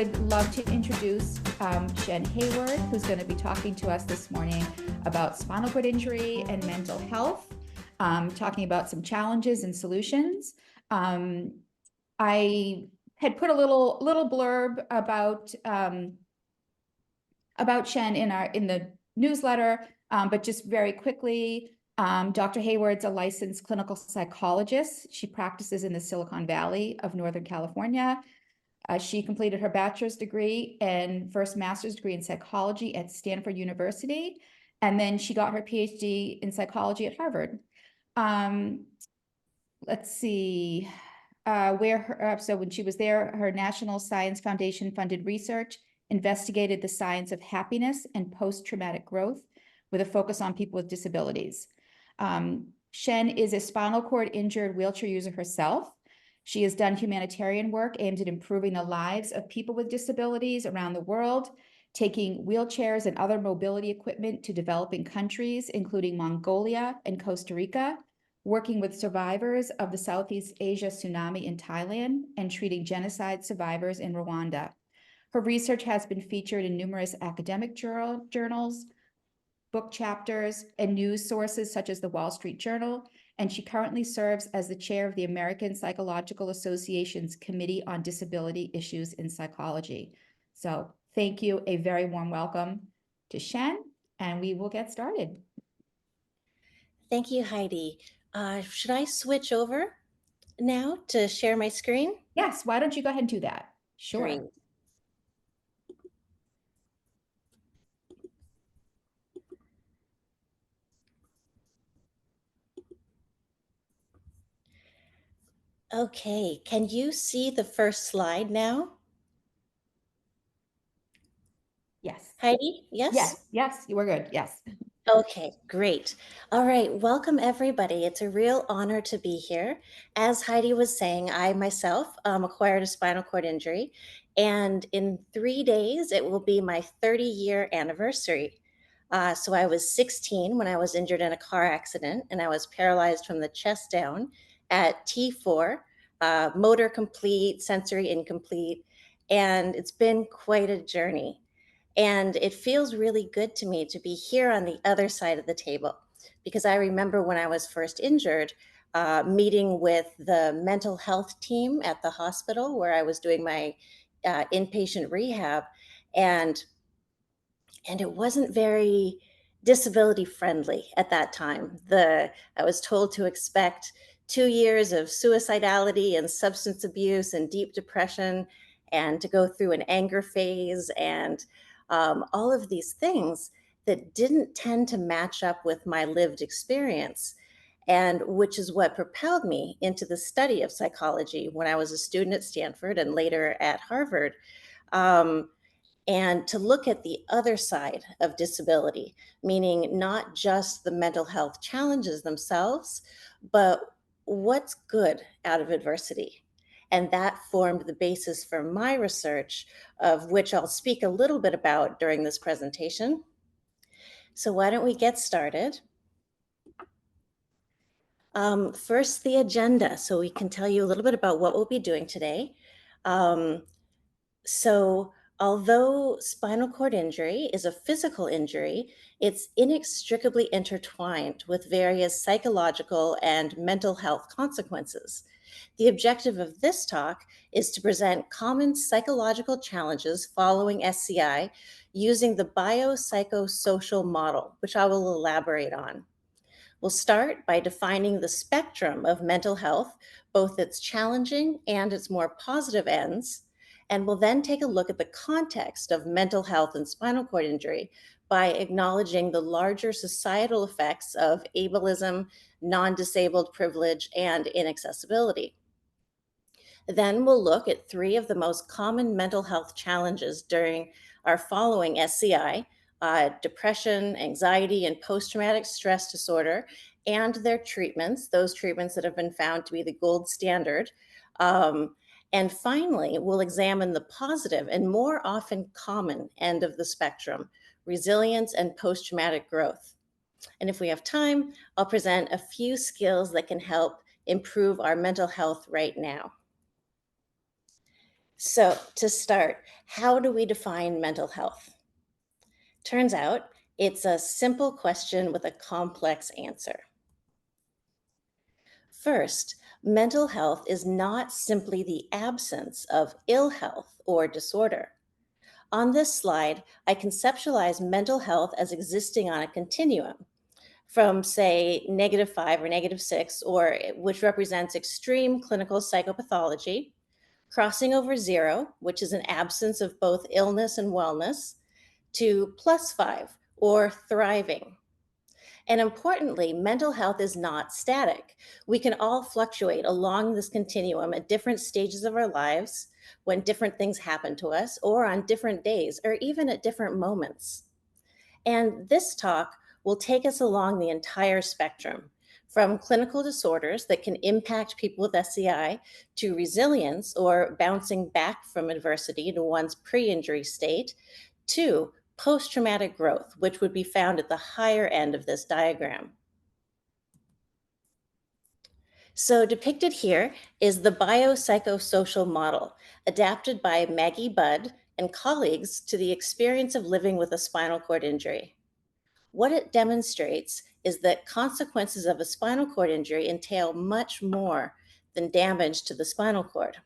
would love to introduce Shen Hayward, who's going to be talking to us this morning about spinal cord injury and mental health, talking about some challenges and solutions. I had put a little blurb about Shen in the newsletter, but just very quickly, Dr. Hayward's a licensed clinical psychologist. She practices in the Silicon Valley of Northern California. She completed her bachelor's degree and first master's degree in psychology at Stanford University. And then she got her PhD in psychology at Harvard. Let's see, so when she was there, her National Science Foundation funded research investigated the science of happiness and post-traumatic growth with a focus on people with disabilities. Shen is a spinal cord injured wheelchair user herself. She has done humanitarian work aimed at improving the lives of people with disabilities around the world, taking wheelchairs and other mobility equipment to developing countries, including Mongolia and Costa Rica, working with survivors of the Southeast Asia tsunami in Thailand, and treating genocide survivors in Rwanda. Her research has been featured in numerous academic journals, book chapters, and news sources such as the Wall Street Journal, and she currently serves as the chair of the American Psychological Association's Committee on Disability Issues in Psychology. So thank you, a very warm welcome to Shen, and we will get started. Thank you, Heidi. Should I switch over now to share my screen? Yes, why don't you go ahead and do that? Sure. Great. Okay, can you see the first slide now? Yes. Heidi, yes? Yes, you were good, yes. Okay, great. All right, welcome everybody. It's a real honor to be here. As Heidi was saying, I myself acquired a spinal cord injury, and in 3 days, it will be my 30-year anniversary. So I was 16 when I was injured in a car accident, and I was paralyzed from the chest down at T4, motor complete, sensory incomplete, and it's been quite a journey. And it feels really good to me to be here on the other side of the table, because I remember when I was first injured, meeting with the mental health team at the hospital where I was doing my inpatient rehab, and it wasn't very disability friendly at that time. I was told to expect 2 years of suicidality and substance abuse and deep depression, and to go through an anger phase, and all of these things that didn't tend to match up with my lived experience, and which is what propelled me into the study of psychology when I was a student at Stanford and later at Harvard. And to look at the other side of disability, meaning not just the mental health challenges themselves, but what's good out of adversity. And that formed the basis for my research, of which I'll speak a little bit about during this presentation. So why don't we get started? First, the agenda, so we can tell you a little bit about what we'll be doing today. So although spinal cord injury is a physical injury, it's inextricably intertwined with various psychological and mental health consequences. The objective of this talk is to present common psychological challenges following SCI using the biopsychosocial model, which I will elaborate on. We'll start by defining the spectrum of mental health, both its challenging and its more positive ends, and we'll then take a look at the context of mental health and spinal cord injury by acknowledging the larger societal effects of ableism, non-disabled privilege, and inaccessibility. Then we'll look at 3 of the most common mental health challenges during our following SCI: depression, anxiety, and post-traumatic stress disorder, and their treatments, those treatments that have been found to be the gold standard. And finally, we'll examine the positive and more often common end of the spectrum: resilience and post-traumatic growth. And if we have time, I'll present a few skills that can help improve our mental health right now. So, to start, how do we define mental health? Turns out it's a simple question with a complex answer. First, mental health is not simply the absence of ill health or disorder. On this slide, I conceptualize mental health as existing on a continuum from, say, -5 or -6, or which represents extreme clinical psychopathology, crossing over 0, which is an absence of both illness and wellness, to +5 or thriving. And importantly, mental health is not static. We can all fluctuate along this continuum at different stages of our lives when different things happen to us, or on different days, or even at different moments. And this talk will take us along the entire spectrum, from clinical disorders that can impact people with SCI to resilience or bouncing back from adversity to one's pre injury state, to post traumatic growth, which would be found at the higher end of this diagram. So, depicted here is the biopsychosocial model adapted by Maggie Budd and colleagues to the experience of living with a spinal cord injury. What it demonstrates is that consequences of a spinal cord injury entail much more than damage to the spinal cord.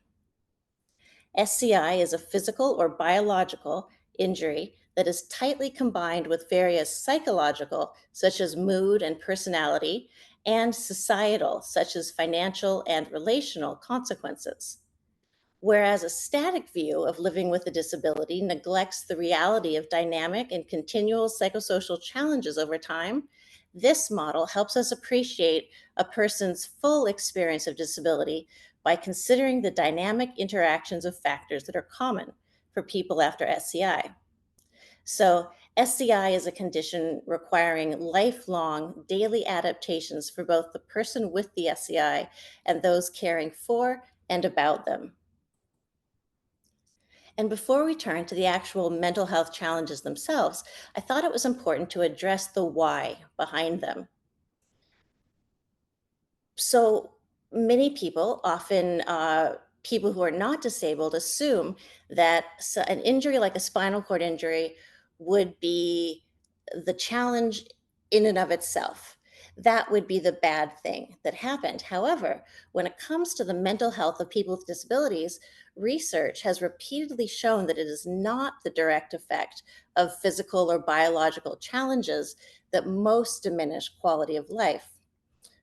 SCI is a physical or biological injury that is tightly combined with various psychological, such as mood and personality, and societal, such as financial and relational consequences. Whereas a static view of living with a disability neglects the reality of dynamic and continual psychosocial challenges over time, this model helps us appreciate a person's full experience of disability by considering the dynamic interactions of factors that are common for people after SCI. So, SCI is a condition requiring lifelong daily adaptations for both the person with the SCI and those caring for and about them. And before we turn to the actual mental health challenges themselves, I thought it was important to address the why behind them. So many people, often people who are not disabled, assume that an injury like a spinal cord injury would be the challenge in and of itself. That would be the bad thing that happened. However, when it comes to the mental health of people with disabilities, research has repeatedly shown that it is not the direct effect of physical or biological challenges that most diminish quality of life.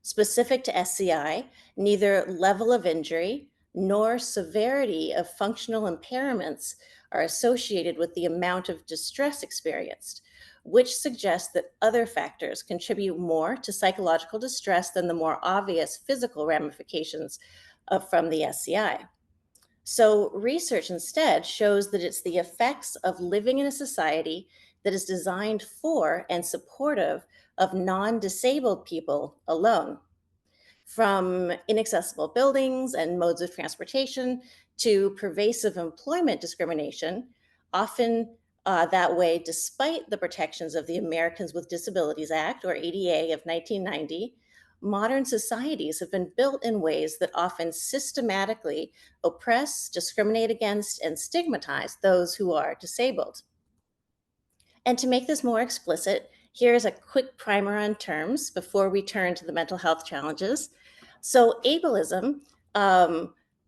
Specific to SCI, neither level of injury nor severity of functional impairments are associated with the amount of distress experienced, which suggests that other factors contribute more to psychological distress than the more obvious physical ramifications from the SCI. So, research instead shows that it's the effects of living in a society that is designed for and supportive of non disabled people alone, from inaccessible buildings and modes of transportation to pervasive employment discrimination, often that way, despite the protections of the Americans with Disabilities Act, or ADA, of 1990. Modern societies have been built in ways that often systematically oppress, discriminate against, and stigmatize those who are disabled. And to make this more explicit, here's a quick primer on terms before we turn to the mental health challenges. So, ableism,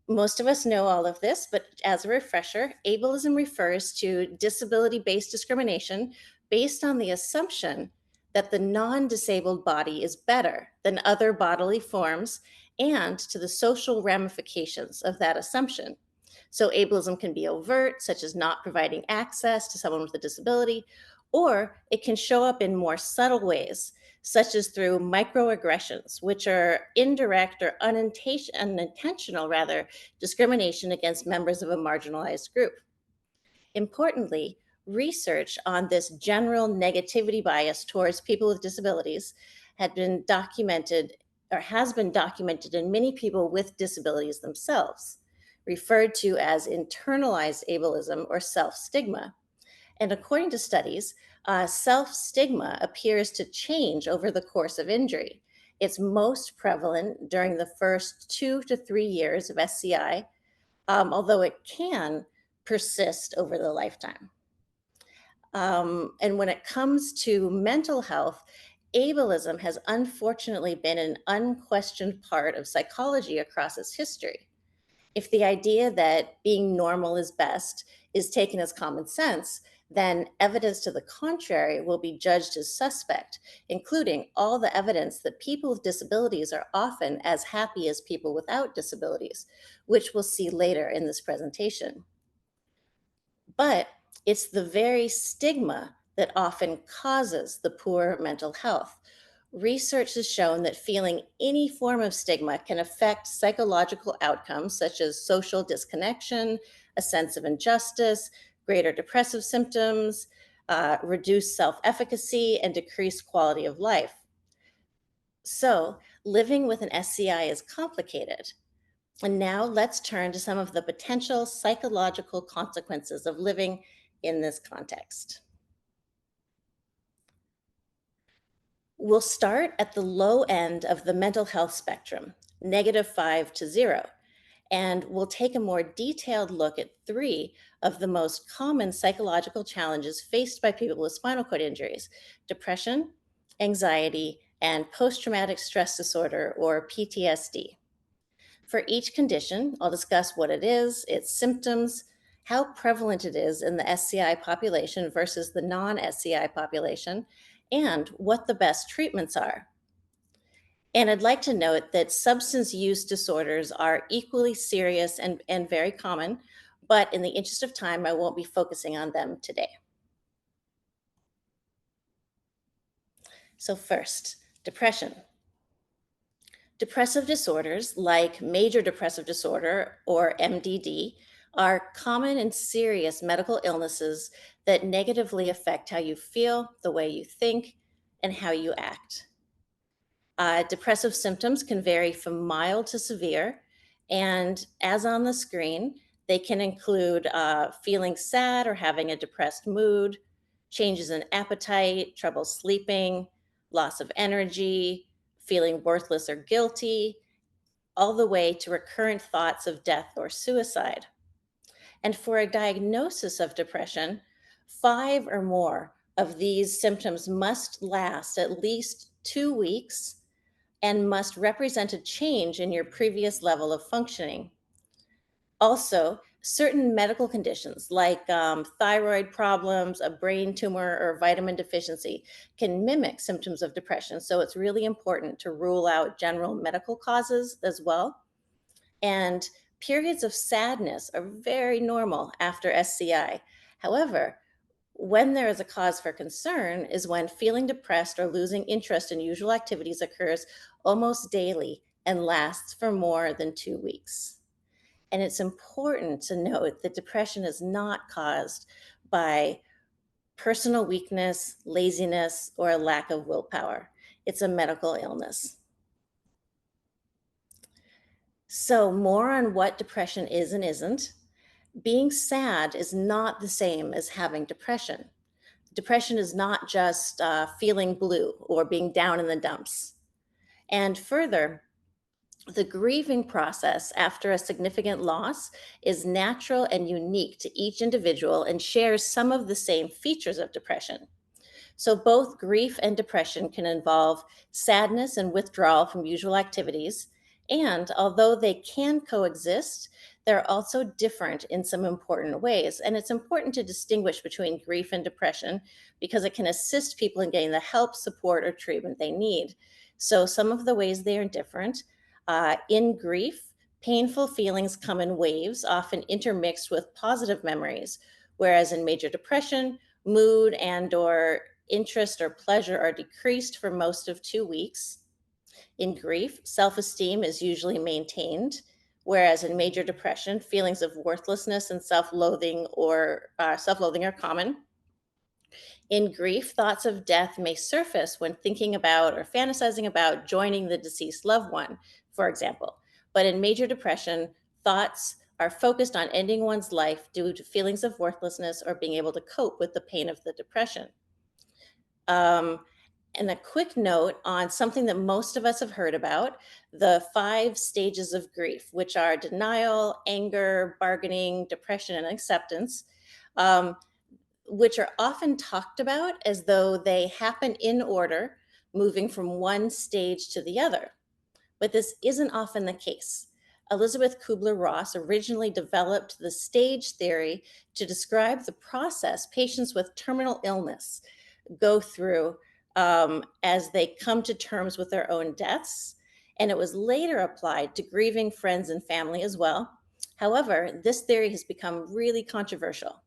most of us know all of this, but as a refresher, ableism refers to disability based discrimination based on the assumption that the non disabled body is better than other bodily forms and to the social ramifications of that assumption. So, ableism can be overt, such as not providing access to someone with a disability, or it can show up in more subtle ways, such as through microaggressions, which are indirect or unintentional, rather, discrimination against members of a marginalized group. Importantly, research on this general negativity bias towards people with disabilities had been documented or has been documented in many people with disabilities themselves, referred to as internalized ableism or self stigma. And according to studies, self stigma appears to change over the course of injury. It's most prevalent during the first 2 to 3 years of SCI, although it can persist over the lifetime. And when it comes to mental health, ableism has unfortunately been an unquestioned part of psychology across its history. If the idea that being normal is best is taken as common sense, then evidence to the contrary will be judged as suspect, including all the evidence that people with disabilities are often as happy as people without disabilities, which we'll see later in this presentation. But it's the very stigma that often causes the poor mental health. Research has shown that feeling any form of stigma can affect psychological outcomes such as social disconnection, a sense of injustice, greater depressive symptoms, reduced self efficacy, and decreased quality of life. So, living with an SCI is complicated. And now let's turn to some of the potential psychological consequences of living in this context. We'll start at the low end of the mental health spectrum, -5 to 0, and we'll take a more detailed look at three of the most common psychological challenges faced by people with spinal cord injuries: depression, anxiety, and post traumatic stress disorder, or PTSD. For each condition, I'll discuss what it is, its symptoms, how prevalent it is in the SCI population versus the non SCI population, and what the best treatments are. And I'd like to note that substance use disorders are equally serious and very common, but in the interest of time, I won't be focusing on them today. So, first, depression. Depressive disorders, like major depressive disorder or MDD, are common and serious medical illnesses that negatively affect how you feel, the way you think, and how you act. Depressive symptoms can vary from mild to severe, and as on the screen, they can include feeling sad or having a depressed mood, changes in appetite, trouble sleeping, loss of energy, feeling worthless or guilty, all the way to recurrent thoughts of death or suicide. And for a diagnosis of depression, 5 or more of these symptoms must last at least 2 weeks and must represent a change in your previous level of functioning. Also, certain medical conditions like thyroid problems, a brain tumor, or vitamin deficiency can mimic symptoms of depression. So it's really important to rule out general medical causes as well. And periods of sadness are very normal after SCI. However, when there is a cause for concern is when feeling depressed or losing interest in usual activities occurs almost daily and lasts for more than 2 weeks. And it's important to note that depression is not caused by personal weakness, laziness, or a lack of willpower. It's a medical illness. So, more on what depression is and isn't. Being sad is not the same as having depression. Depression is not just feeling blue or being down in the dumps. And further, the grieving process after a significant loss is natural and unique to each individual and shares some of the same features of depression. So, both grief and depression can involve sadness and withdrawal from usual activities. And although they can coexist, they're also different in some important ways. And it's important to distinguish between grief and depression because it can assist people in getting the help, support, or treatment they need. So, some of the ways they are different: in grief, painful feelings come in waves, often intermixed with positive memories, whereas in major depression, mood and or interest or pleasure are decreased for most of 2 weeks. In grief, self-esteem is usually maintained, whereas in major depression, feelings of worthlessness and self-loathing are common. In grief, thoughts of death may surface when thinking about or fantasizing about joining the deceased loved one, for example. But in major depression, thoughts are focused on ending one's life due to feelings of worthlessness or being able to cope with the pain of the depression. Um, And a quick note on something that most of us have heard about, the 5 stages of grief, which are denial, anger, bargaining, depression, and acceptance, um, which are often talked about as though they happen in order, moving from one stage to the other. But this isn't often the case. Elizabeth Kubler-Ross originally developed the stage theory to describe the process patients with terminal illness go through as they come to terms with their own deaths. And it was later applied to grieving friends and family as well. However, this theory has become really controversial,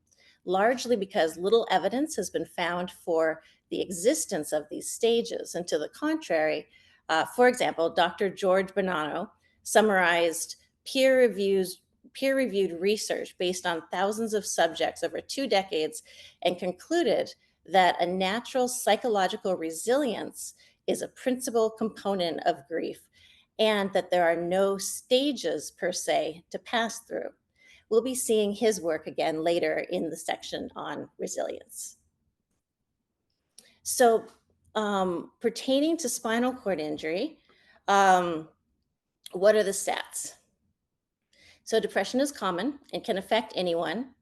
largely because little evidence has been found for the existence of these stages. And to the contrary, for example, Dr. George Bonanno summarized peer-reviewed research based on thousands of subjects over 2 decades and concluded that a natural psychological resilience is a principal component of grief and that there are no stages per se to pass through. We'll be seeing his work again later in the section on resilience. So, pertaining to spinal cord injury, what are the stats? So, depression is common and can affect anyone.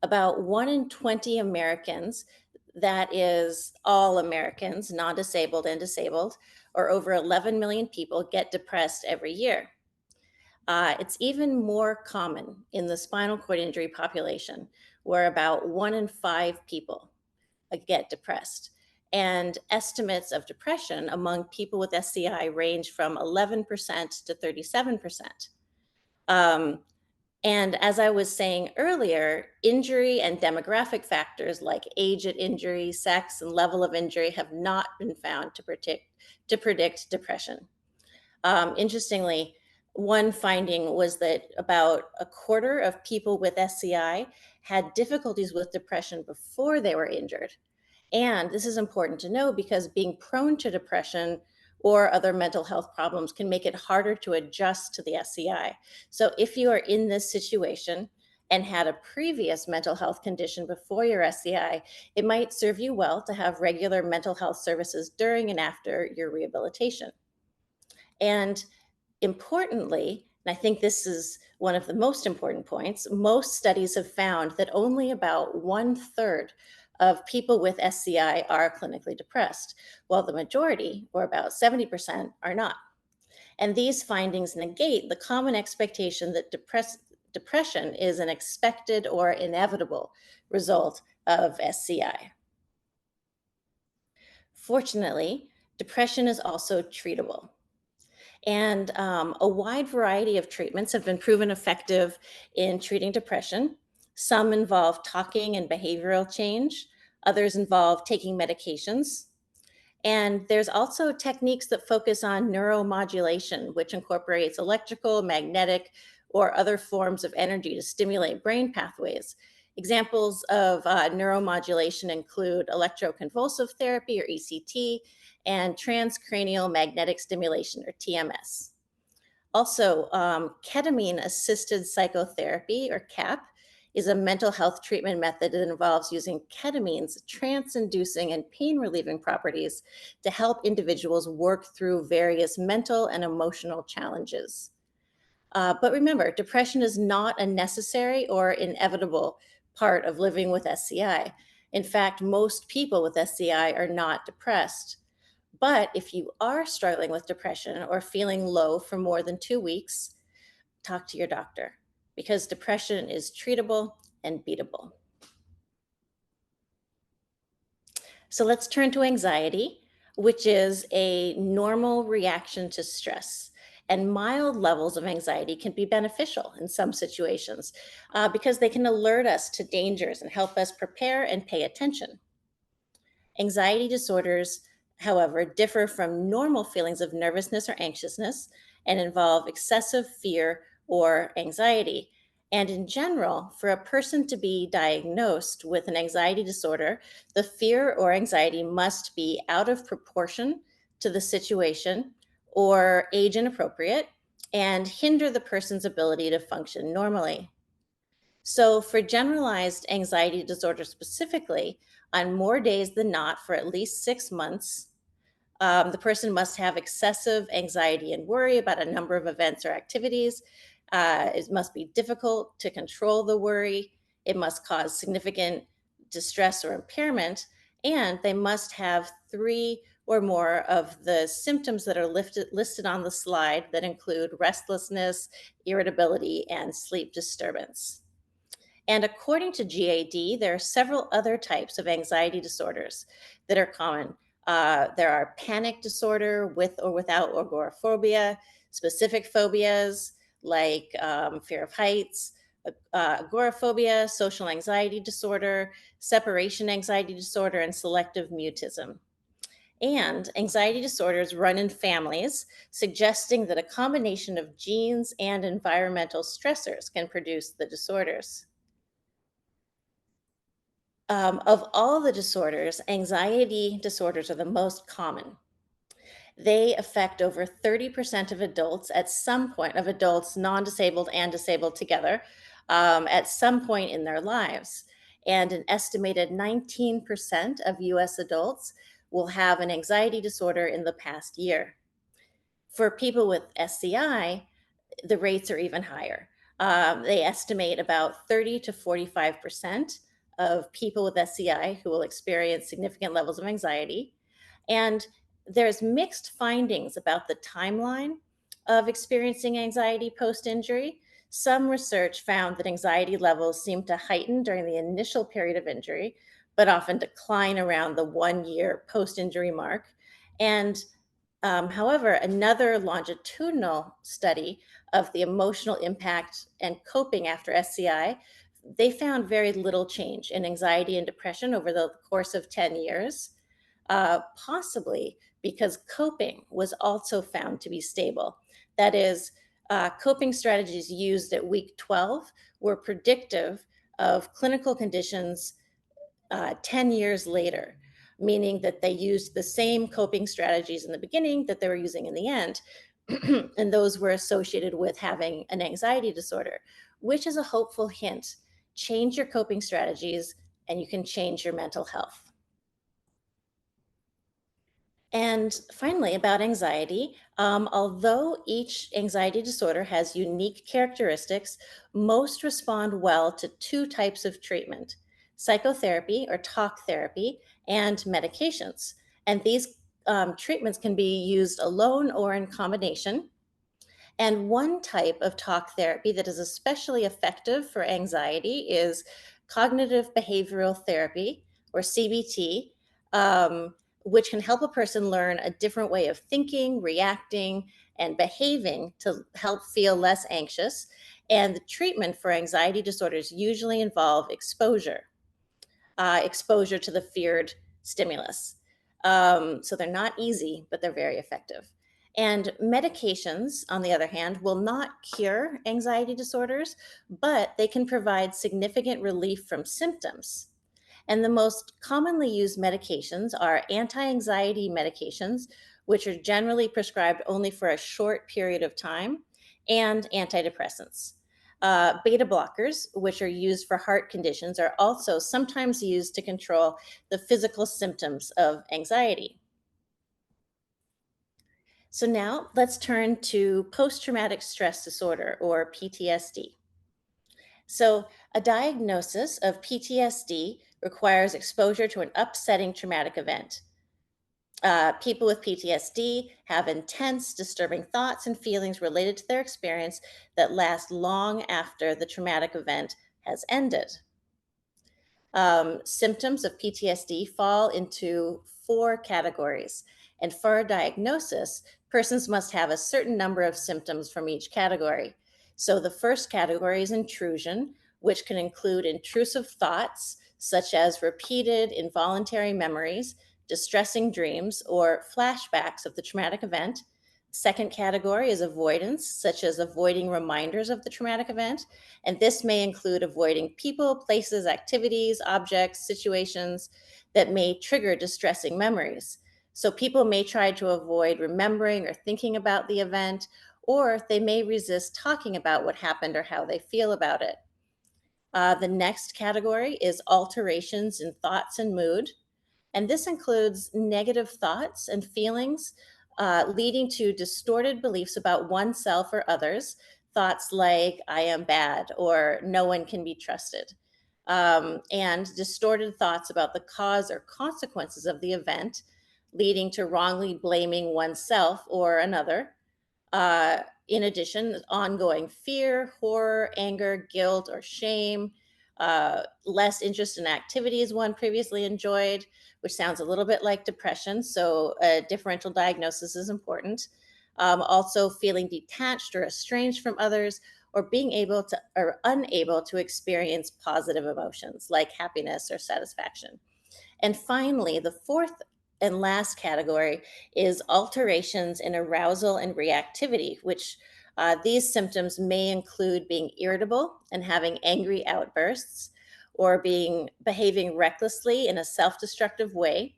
About 1 in 20 Americans, that is all Americans, non disabled and disabled, or over 11 million people, get depressed every year. It's even more common in the spinal cord injury population, where about 1 in 5 people get depressed. And estimates of depression among people with SCI range from 11% to 37%. And as I was saying earlier, injury and demographic factors like age at injury, sex, and level of injury have not been found to predict depression. Interestingly, one finding was that about a quarter of people with SCI had difficulties with depression before they were injured. And this is important to know because being prone to depression or other mental health problems can make it harder to adjust to the SCI. So if you are in this situation and had a previous mental health condition before your SCI, it might serve you well to have regular mental health services during and after your rehabilitation. And importantly, and I think this is one of the most important points, most studies have found that only about 1/3 of people with SCI are clinically depressed, while the majority, or about 70%, are not. And these findings negate the common expectation that depression is an expected or inevitable result of SCI. Fortunately, depression is also treatable. And a wide variety of treatments have been proven effective in treating depression. Some involve talking and behavioral change, others involve taking medications. And there's also techniques that focus on neuromodulation, which incorporates electrical, magnetic, or other forms of energy to stimulate brain pathways. Examples of neuromodulation include electroconvulsive therapy, or ECT, and transcranial magnetic stimulation, or TMS. Also, ketamine assisted psychotherapy, or CAP, is a mental health treatment method that involves using ketamine's trance inducing and pain relieving properties to help individuals work through various mental and emotional challenges. But remember, depression is not a necessary or inevitable part of living with SCI. In fact, most people with SCI are not depressed. But if you are struggling with depression or feeling low for more than 2 weeks, talk to your doctor because depression is treatable and beatable. So let's turn to anxiety, which is a normal reaction to stress. And mild levels of anxiety can be beneficial in some situations because they can alert us to dangers and help us prepare and pay attention. Anxiety disorders, however, differ from normal feelings of nervousness or anxiousness and involve excessive fear or anxiety. And in general, for a person to be diagnosed with an anxiety disorder, the fear or anxiety must be out of proportion to the situation or age inappropriate and hinder the person's ability to function normally. So, for generalized anxiety disorder specifically, on more days than not for at least 6 months, The person must have excessive anxiety and worry about a number of events or activities. It must be difficult to control the worry. It must cause significant distress or impairment. And they must have three or more of the symptoms that are listed on the slide that include restlessness, irritability, and sleep disturbance. And according to GAD, there are several other types of anxiety disorders that are common. There are panic disorder with or without agoraphobia, specific phobias like fear of heights, agoraphobia, social anxiety disorder, separation anxiety disorder, and selective mutism. And anxiety disorders run in families, suggesting that a combination of genes and environmental stressors can produce the disorders. Of all the disorders, anxiety disorders are the most common. They affect over 30% of adults at some point, of adults, non disabled and disabled together, at some point in their lives. And an estimated 19% of US adults will have an anxiety disorder in the past year. For people with SCI, the rates are even higher. They estimate about 30 to 45% of people with SCI who will experience significant levels of anxiety. And there's mixed findings about the timeline of experiencing anxiety post injury. Some research found that anxiety levels seem to heighten during the initial period of injury, but often decline around the 1 year post injury mark. And however, another longitudinal study of the emotional impact and coping after SCI, they found very little change in anxiety and depression over the course of 10 years, possibly because coping was also found to be stable. That is, coping strategies used at week 12 were predictive of clinical conditions 10 years later, meaning that they used the same coping strategies in the beginning that they were using in the end. And those were associated with having an anxiety disorder, which is a hopeful hint. Change your coping strategies and you can change your mental health. And finally, about anxiety, although each anxiety disorder has unique characteristics, most respond well to two types of treatment: psychotherapy or talk therapy and medications. And these treatments can be used alone or in combination. And one type of talk therapy that is especially effective for anxiety is cognitive behavioral therapy, or CBT, which can help a person learn a different way of thinking, reacting, and behaving to help feel less anxious. And the treatment for anxiety disorders usually involve exposure to the feared stimulus. So they're not easy, but they're very effective. And medications, on the other hand, will not cure anxiety disorders, but they can provide significant relief from symptoms. And the most commonly used medications are anti anxiety medications, which are generally prescribed only for a short period of time, and antidepressants. Beta blockers, which are used for heart conditions, are also sometimes used to control the physical symptoms of anxiety. So now let's turn to post traumatic stress disorder, or PTSD. So, a diagnosis of PTSD requires exposure to an upsetting traumatic event. People with PTSD have intense, disturbing thoughts and feelings related to their experience that last long after the traumatic event has ended. Symptoms of PTSD fall into four categories. And for a diagnosis, persons must have a certain number of symptoms from each category. So the first category is intrusion, which can include intrusive thoughts, such as repeated involuntary memories, distressing dreams, or flashbacks of the traumatic event. Second category is avoidance, such as avoiding reminders of the traumatic event. And this may include avoiding people, places, activities, objects, situations that may trigger distressing memories. So people may try to avoid remembering or thinking about the event, or they may resist talking about what happened or how they feel about it. The next category is alterations in thoughts and mood. And this includes negative thoughts and feelings, leading to distorted beliefs about oneself or others, thoughts like, I am bad or no one can be trusted, and distorted thoughts about the cause or consequences of the event, leading to wrongly blaming oneself or another. In addition, ongoing fear, horror, anger, guilt, or shame, less interest in activities one previously enjoyed, which sounds a little bit like depression. So, a differential diagnosis is important. Also, feeling detached or estranged from others, or being able to or unable to experience positive emotions like happiness or satisfaction. And finally, the fourth and last category is alterations in arousal and reactivity, which these symptoms may include being irritable and having angry outbursts, or behaving recklessly in a self-destructive way.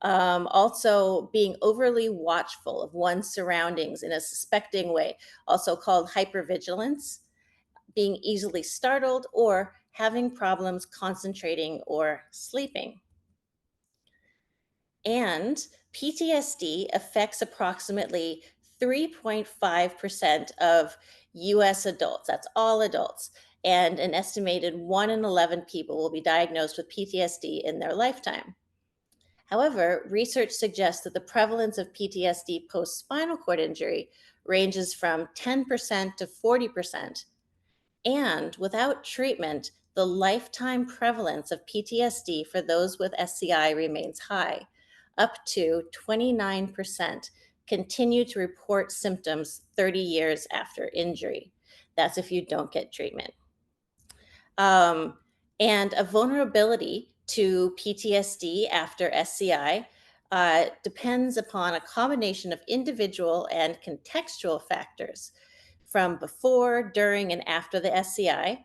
Also, being overly watchful of one's surroundings in a suspecting way, also called hypervigilance, being easily startled, or having problems concentrating or sleeping. And PTSD affects approximately 3.5% of US adults. That's all adults. And an estimated 1 in 11 people will be diagnosed with PTSD in their lifetime. However, research suggests that the prevalence of PTSD post spinal cord injury ranges from 10% to 40%. And without treatment, the lifetime prevalence of PTSD for those with SCI remains high. Up to 29% continue to report symptoms 30 years after injury. That's if you don't get treatment. Um, and a vulnerability to PTSD after SCI depends upon a combination of individual and contextual factors from before, during, and after the SCI.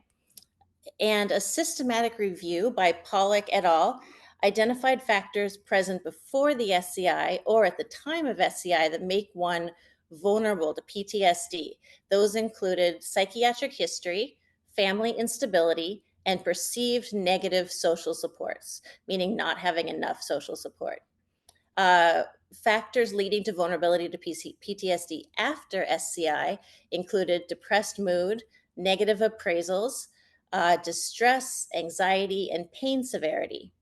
And a systematic review by Pollack et al. Identified factors present before the SCI or at the time of SCI that make one vulnerable to PTSD. Those included psychiatric history, family instability, and perceived negative social supports, meaning not having enough social support. Uh, Factors leading to vulnerability to PTSD after SCI included depressed mood, negative appraisals, distress, anxiety, and pain severity.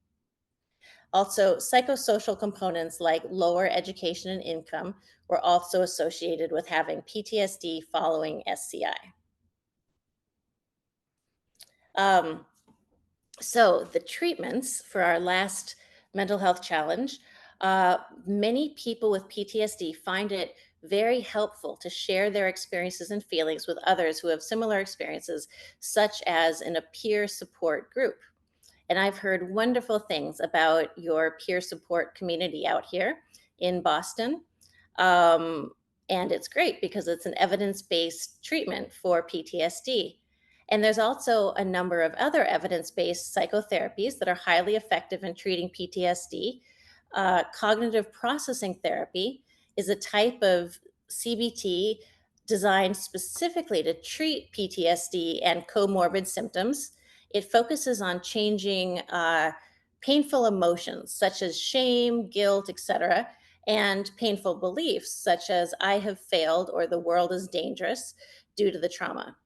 Also, psychosocial components like lower education and income were also associated with having PTSD following SCI. Um, So, the treatments for our last mental health challenge, many people with PTSD find it very helpful to share their experiences and feelings with others who have similar experiences, such as in a peer support group. And I've heard wonderful things about your peer support community out here in Boston. Um, and it's great because it's an evidence based treatment for PTSD. And there's also a number of other evidence based psychotherapies that are highly effective in treating PTSD. Cognitive processing therapy is a type of CBT designed specifically to treat PTSD and comorbid symptoms. It focuses on changing painful emotions such as shame, guilt, etc., and painful beliefs such as I have failed or the world is dangerous due to the trauma.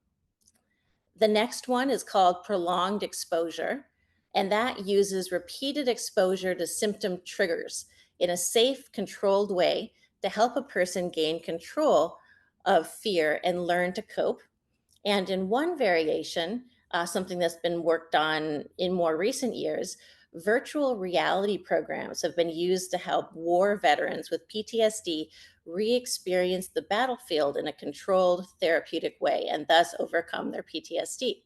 The next one is called prolonged exposure, and that uses repeated exposure to symptom triggers in a safe, controlled way to help a person gain control of fear and learn to cope. And in one variation, something that's been worked on in more recent years, virtual reality programs have been used to help war veterans with PTSD re experience the battlefield in a controlled therapeutic way and thus overcome their PTSD.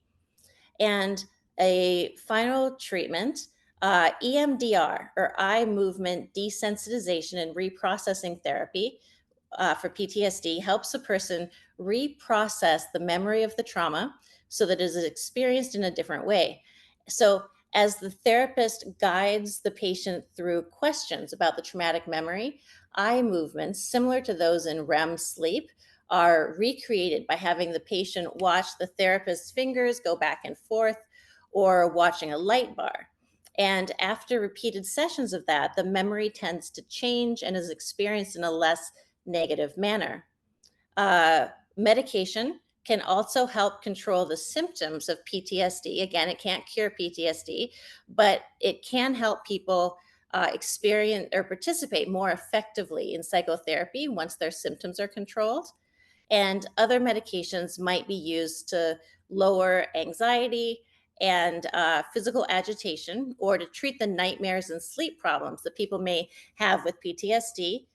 And a final treatment, EMDR, or eye movement desensitization and reprocessing therapy, for PTSD helps a person reprocess the memory of the trauma so that it is experienced in a different way. So, as the therapist guides the patient through questions about the traumatic memory, eye movements similar to those in REM sleep are recreated by having the patient watch the therapist's fingers go back and forth or watching a light bar. And after repeated sessions of that, the memory tends to change and is experienced in a less negative manner. Medication can also help control the symptoms of PTSD. Again, it can't cure PTSD, but it can help people experience or participate more effectively in psychotherapy once their symptoms are controlled. And other medications might be used to lower anxiety and physical agitation, or to treat the nightmares and sleep problems that people may have with PTSD.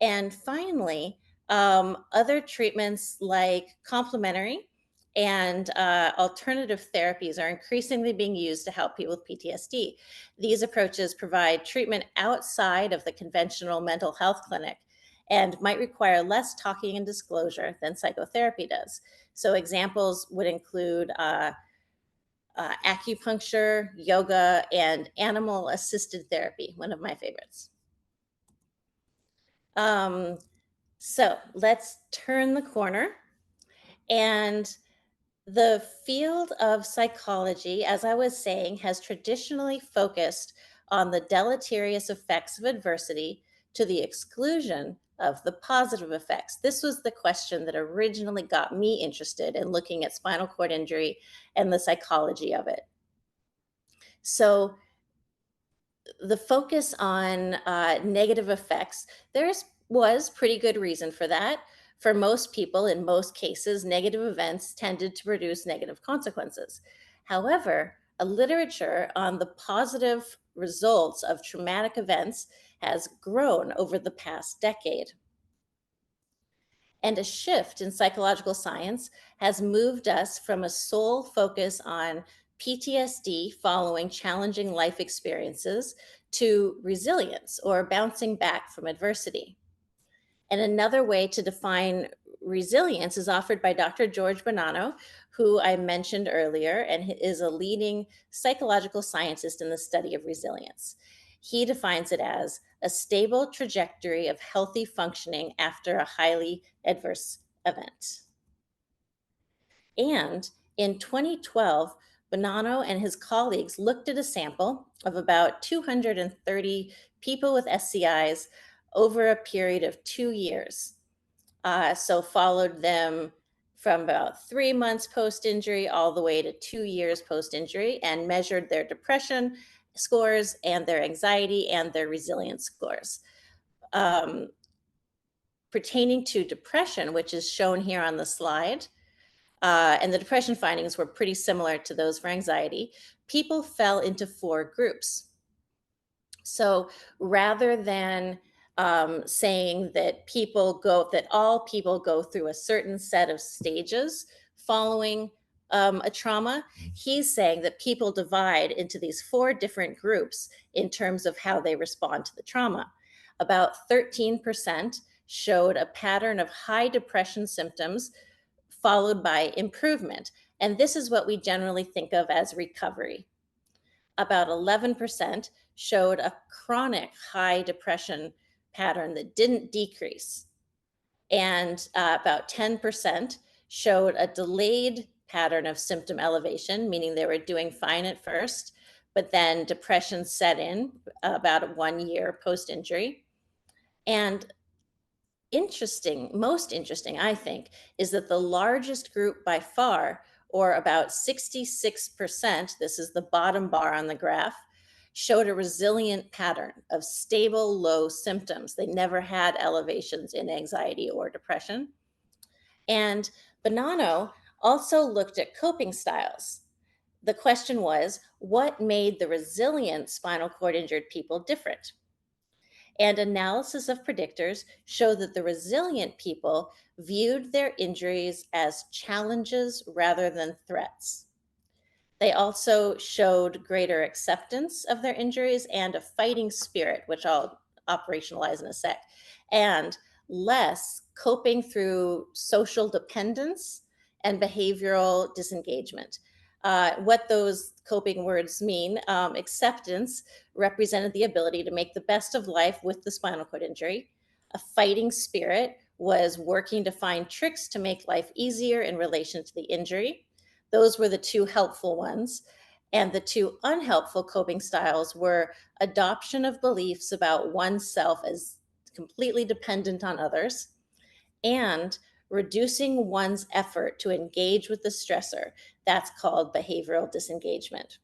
And finally, other treatments like complementary and alternative therapies are increasingly being used to help people with PTSD. These approaches provide treatment outside of the conventional mental health clinic and might require less talking and disclosure than psychotherapy does. So, examples would include acupuncture, yoga, and animal assisted therapy, one of my favorites. Um, so, let's turn the corner. And the field of psychology, as I was saying, has traditionally focused on the deleterious effects of adversity to the exclusion of the positive effects. This was the question that originally got me interested in looking at spinal cord injury and the psychology of it. So, the focus on negative effects, was pretty good reason for that. For most people, in most cases, negative events tended to produce negative consequences. However, a literature on the positive results of traumatic events has grown over the past decade. And a shift in psychological science has moved us from a sole focus on PTSD following challenging life experiences to resilience or bouncing back from adversity. And another way to define resilience is offered by Dr. George Bonanno, who I mentioned earlier, and is a leading psychological scientist in the study of resilience. He defines it as a stable trajectory of healthy functioning after a highly adverse event. And in 2012, Bonanno and his colleagues looked at a sample of about 230 people with SCIs over a period of 2 years. So followed them from about 3 months post injury all the way to 2 years post injury, and measured their depression scores and their anxiety and their resilience scores. Um, Pertaining to depression, which is shown here on the slide, and the depression findings were pretty similar to those for anxiety, people fell into four groups. So rather than saying that all people go through a certain set of stages following a trauma, he's saying that people divide into these four different groups in terms of how they respond to the trauma. About 13% showed a pattern of high depression symptoms followed by improvement. And this is what we generally think of as recovery. About 11% showed a chronic high depression pattern that didn't decrease. And about 10% showed a delayed pattern of symptom elevation, meaning they were doing fine at first, but then depression set in about 1 year post injury. And most interesting, I think, is that the largest group by far, or about 66%, this is the bottom bar on the graph, showed a resilient pattern of stable low symptoms. They never had elevations in anxiety or depression. And Bonanno also looked at coping styles. The question was, what made the resilient spinal cord injured people different? And analysis of predictors show that the resilient people viewed their injuries as challenges rather than threats. They also showed greater acceptance of their injuries and a fighting spirit, which I'll operationalize in a sec, and less coping through social dependence and behavioral disengagement. What those coping words mean, acceptance represented the ability to make the best of life with the spinal cord injury. A fighting spirit was working to find tricks to make life easier in relation to the injury. Those were the two helpful ones. And the two unhelpful coping styles were adoption of beliefs about oneself as completely dependent on others and reducing one's effort to engage with the stressor. That's called behavioral disengagement.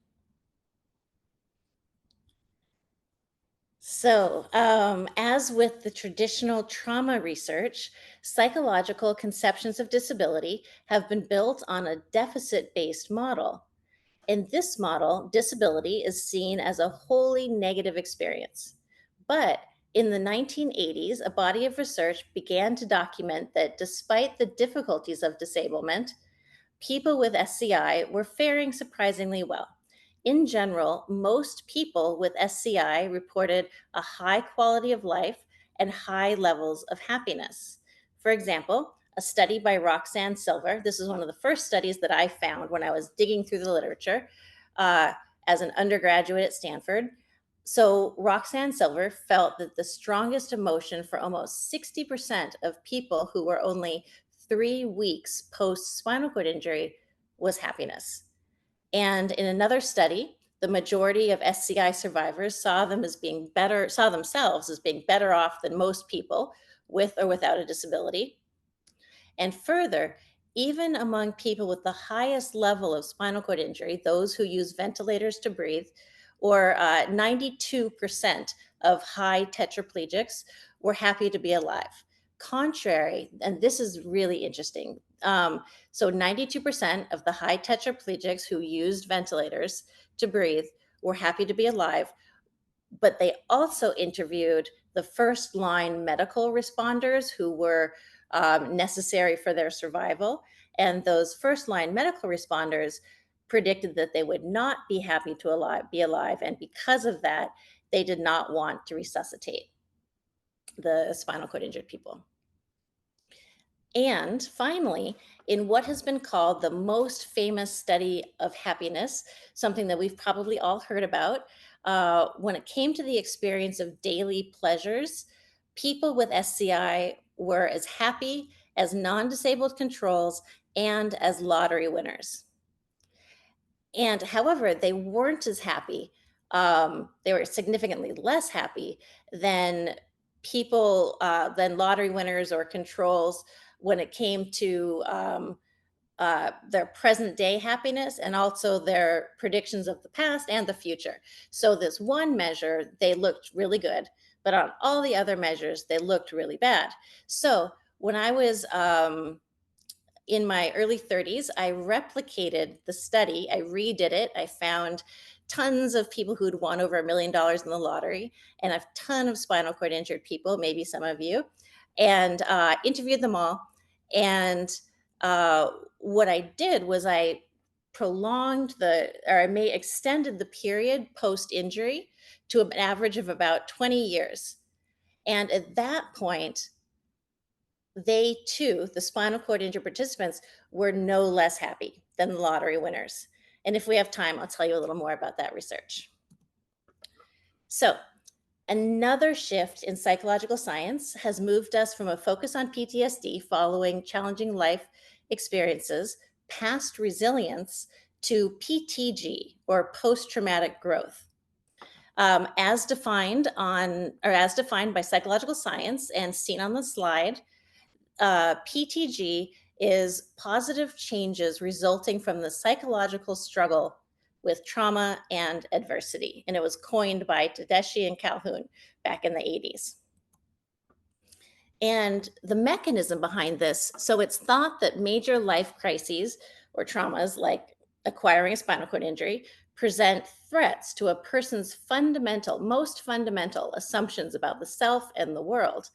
So, as with the traditional trauma research, psychological conceptions of disability have been built on a deficit based model. In this model, disability is seen as a wholly negative experience. But in the 1980s, a body of research began to document that despite the difficulties of disablement, people with SCI were faring surprisingly well. In general, most people with SCI reported a high quality of life and high levels of happiness. For example, a study by Roxanne Silver, this is one of the first studies that I found when I was digging through the literature uh, as an undergraduate at Stanford. So, Roxanne Silver felt that the strongest emotion for almost 60% of people who were only 3 weeks post spinal cord injury was happiness. And in another study, the majority of SCI survivors saw themselves as being better off than most people with or without a disability. And further, even among people with the highest level of spinal cord injury, those who use ventilators to breathe, or 92% of high tetraplegics were happy to be alive. Contrary, and this is really interesting. So 92% of the high tetraplegics who used ventilators to breathe were happy to be alive, but they also interviewed the first line medical responders who were necessary for their survival. And those first line medical responders predicted that they would not be happy to be alive. And because of that, they did not want to resuscitate the spinal cord injured people. And finally, in what has been called the most famous study of happiness, something that we've probably all heard about, when it came to the experience of daily pleasures, people with SCI were as happy as non disabled controls and as lottery winners. And however, they weren't as happy. They were significantly less happy than than lottery winners or controls when it came to their present day happiness and also their predictions of the past and the future. So, this one measure, they looked really good, but on all the other measures, they looked really bad. So, when I was in my early 30s, I replicated the study. I redid it. I found tons of people who'd won over $1 million in the lottery and a ton of spinal cord injured people, maybe some of you, and interviewed them all. And what I did was I extended the period post injury to an average of about 20 years. And at that point, they too, the spinal cord injured participants, were no less happy than the lottery winners. And if we have time, I'll tell you a little more about that research. So, another shift in psychological science has moved us from a focus on PTSD following challenging life experiences, past resilience, to PTG, or post traumatic growth. As defined by psychological science and seen on the slide, PTG is positive changes resulting from the psychological struggle with trauma and adversity. And it was coined by Tedeschi and Calhoun back in the 80s. And the mechanism behind this, so it's thought that major life crises or traumas like acquiring a spinal cord injury present threats to a person's most fundamental assumptions about the self and the world.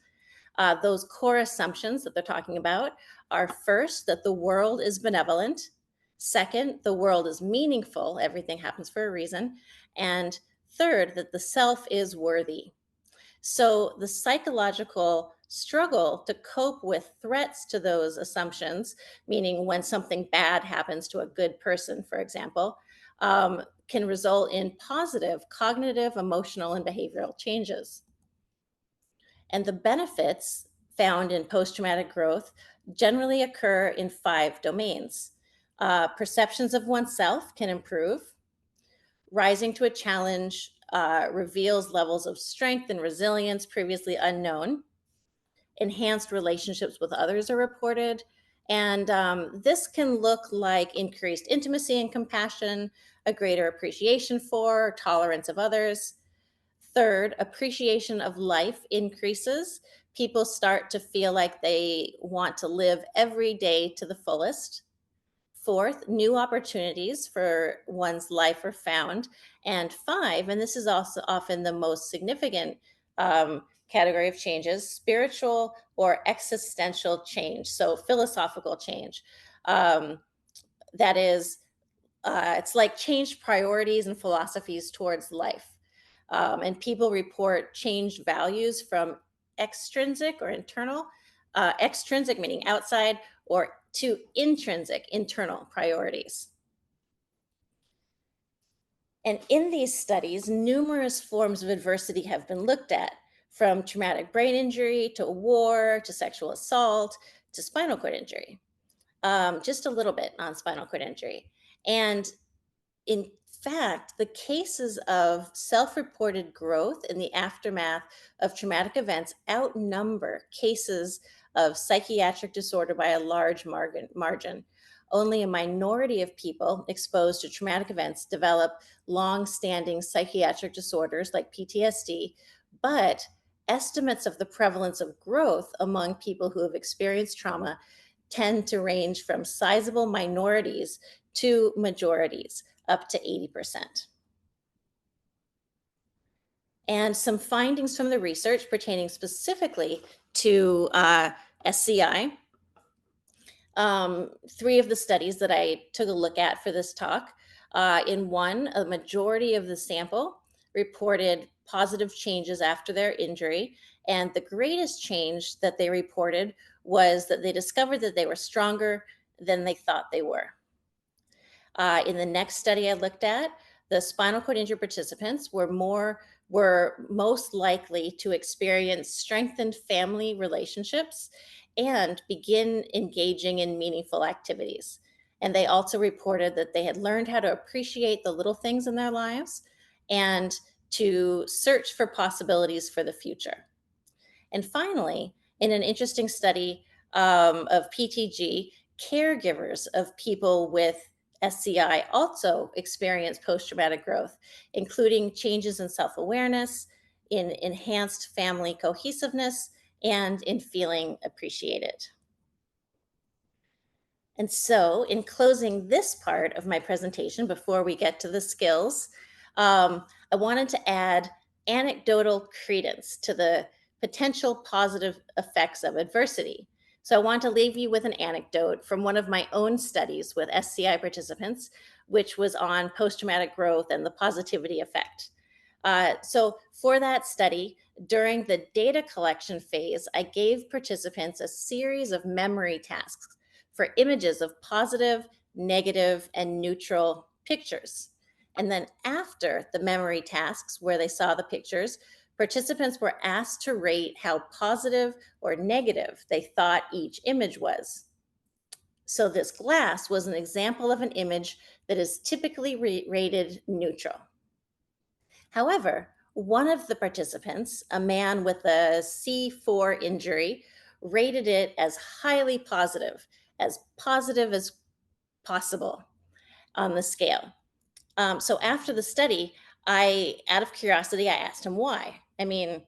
Those core assumptions that they're talking about are first, that the world is benevolent. Second, the world is meaningful. Everything happens for a reason. And third, that the self is worthy. So the psychological struggle to cope with threats to those assumptions, meaning when something bad happens to a good person, for example, can result in positive cognitive, emotional, and behavioral changes. And the benefits found in post traumatic growth generally occur in 5 domains. Perceptions of oneself can improve, rising to a challenge reveals levels of strength and resilience previously unknown. Enhanced relationships with others are reported. And this can look like increased intimacy and compassion, a greater appreciation for, tolerance of others. Third, appreciation of life increases. People start to feel like they want to live every day to the fullest. Fourth, new opportunities for one's life are found. And five, and this is also often the most significant category of changes, spiritual or existential change. So, philosophical change. Um, that is, it's like changed priorities and philosophies towards life. And people report changed values from extrinsic or internal, extrinsic meaning outside, or to intrinsic, internal priorities. And in these studies, numerous forms of adversity have been looked at, from traumatic brain injury to war to sexual assault to spinal cord injury. Just a little bit on spinal cord injury. And in fact, the cases of self reported growth in the aftermath of traumatic events outnumber cases of psychiatric disorder by a large margin. Only a minority of people exposed to traumatic events develop long standing psychiatric disorders like PTSD, but estimates of the prevalence of growth among people who have experienced trauma tend to range from sizable minorities to majorities, up to 80%. And some findings from the research pertaining specifically to SCI. Three of the studies that I took a look at for this talk. In one, a majority of the sample reported positive changes after their injury. And the greatest change that they reported was that they discovered that they were stronger than they thought they were. In the next study I looked at, the spinal cord injury participants were most likely to experience strengthened family relationships and begin engaging in meaningful activities. And they also reported that they had learned how to appreciate the little things in their lives and to search for possibilities for the future. And finally, in an interesting study of PTG, caregivers of people with SCI also experience post traumatic growth, including changes in self awareness, in enhanced family cohesiveness, and in feeling appreciated. And so, in closing this part of my presentation, before we get to the skills, I wanted to add anecdotal credence to the potential positive effects of adversity. So, I want to leave you with an anecdote from one of my own studies with SCI participants, which was on post traumatic growth and the positivity effect. So, for that study, during the data collection phase, I gave participants a series of memory tasks for images of positive, negative, and neutral pictures. And then after the memory tasks, where they saw the pictures, participants were asked to rate how positive or negative they thought each image was. So this glass was an example of an image that is typically rated neutral. However, one of the participants, a man with a C4 injury, rated it as highly positive as possible on the scale. So after the study, out of curiosity, I asked him why. I mean,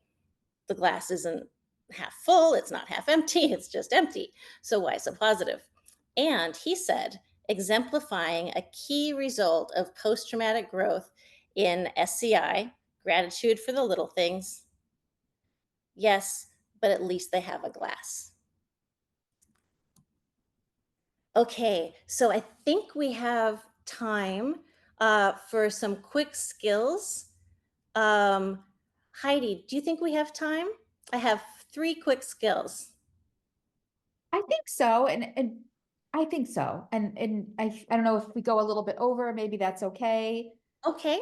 the glass isn't half full, it's not half empty, it's just empty. So why so positive? And he said, exemplifying a key result of post traumatic growth in SCI, gratitude for the little things. Yes, but at least they have a glass. Okay, so I think we have time for some quick skills. Heidi, do you think we have time? I have 3 quick skills. I think so, and I think so, and I don't know if we go a little bit over, maybe that's okay. Okay.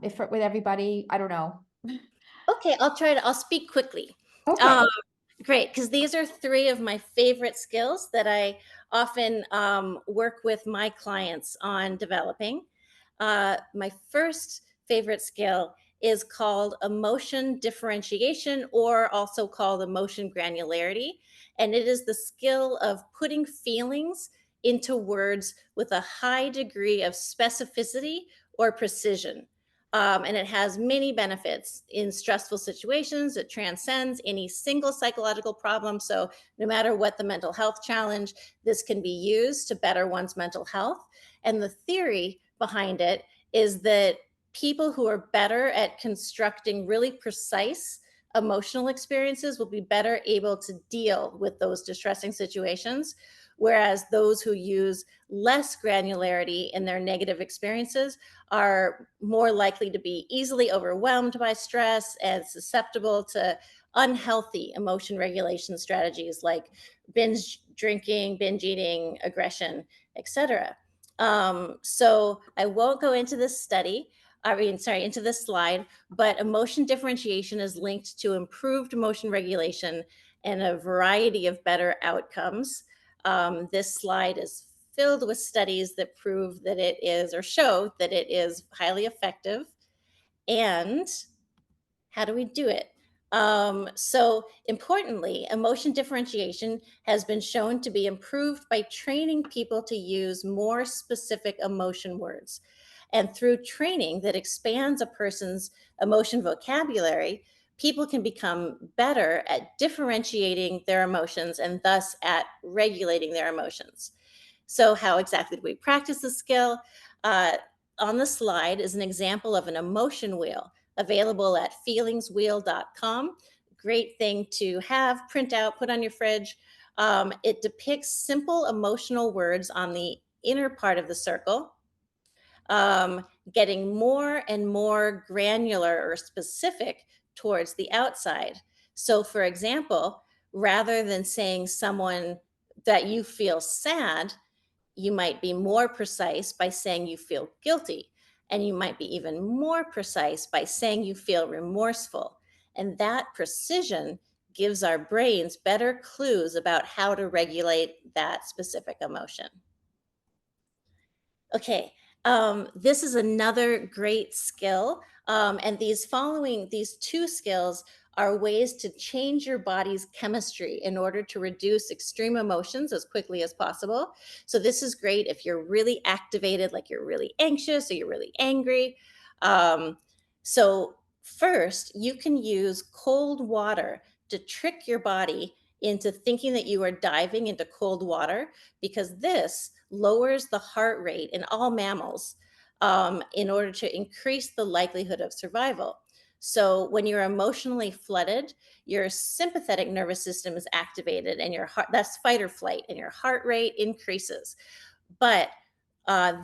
If with everybody, I don't know. Okay, I'll speak quickly. Okay. Um, Great, because these are 3 of my favorite skills that I often work with my clients on developing. My first favorite skill is called emotion differentiation, or also called emotion granularity. And it is the skill of putting feelings into words with a high degree of specificity or precision. And it has many benefits in stressful situations. It transcends any single psychological problem. So, no matter what the mental health challenge, this can be used to better one's mental health. And the theory behind it is that people who are better at constructing really precise emotional experiences will be better able to deal with those distressing situations, whereas those who use less granularity in their negative experiences are more likely to be easily overwhelmed by stress and susceptible to unhealthy emotion regulation strategies like binge drinking, binge eating, aggression, etc. So I won't go into this study, into this slide, but emotion differentiation is linked to improved emotion regulation and a variety of better outcomes. This slide is filled with studies that prove that it is, or show that it is highly effective. And how do we do it? So, importantly, emotion differentiation has been shown to be improved by training people to use more specific emotion words. And through training that expands a person's emotion vocabulary, people can become better at differentiating their emotions and thus at regulating their emotions. So, how exactly do we practice the skill? Uh, on the slide is an example of an emotion wheel available at feelingswheel.com. Great thing to have, print out, put on your fridge. It depicts simple emotional words on the inner part of the circle, getting more and more granular or specific towards the outside. So, for example, rather than saying someone that you feel sad, you might be more precise by saying you feel guilty. And you might be even more precise by saying you feel remorseful. And that precision gives our brains better clues about how to regulate that specific emotion. Okay, this is another great skill. And these two skills are ways to change your body's chemistry in order to reduce extreme emotions as quickly as possible. So, this is great if you're really activated, like you're really anxious or you're really angry. Um, first, you can use cold water to trick your body into thinking that you are diving into cold water, because this lowers the heart rate in all mammals in order to increase the likelihood of survival. So, when you're emotionally flooded, your sympathetic nervous system is activated, and your heart, that's fight or flight, and your heart rate increases. But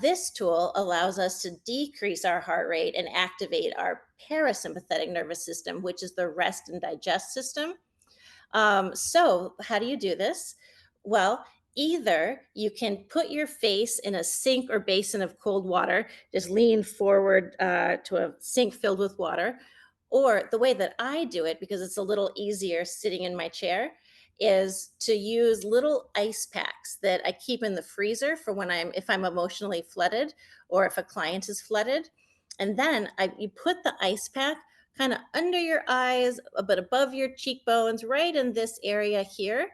this tool allows us to decrease our heart rate and activate our parasympathetic nervous system, which is the rest and digest system. So, how do you do this? Well, either you can put your face in a sink or basin of cold water, just lean forward to a sink filled with water. Or the way that I do it, because it's a little easier sitting in my chair, is to use little ice packs that I keep in the freezer for if I'm emotionally flooded, or if a client is flooded. And then you put the ice pack kind of under your eyes, a bit above your cheekbones, right in this area here,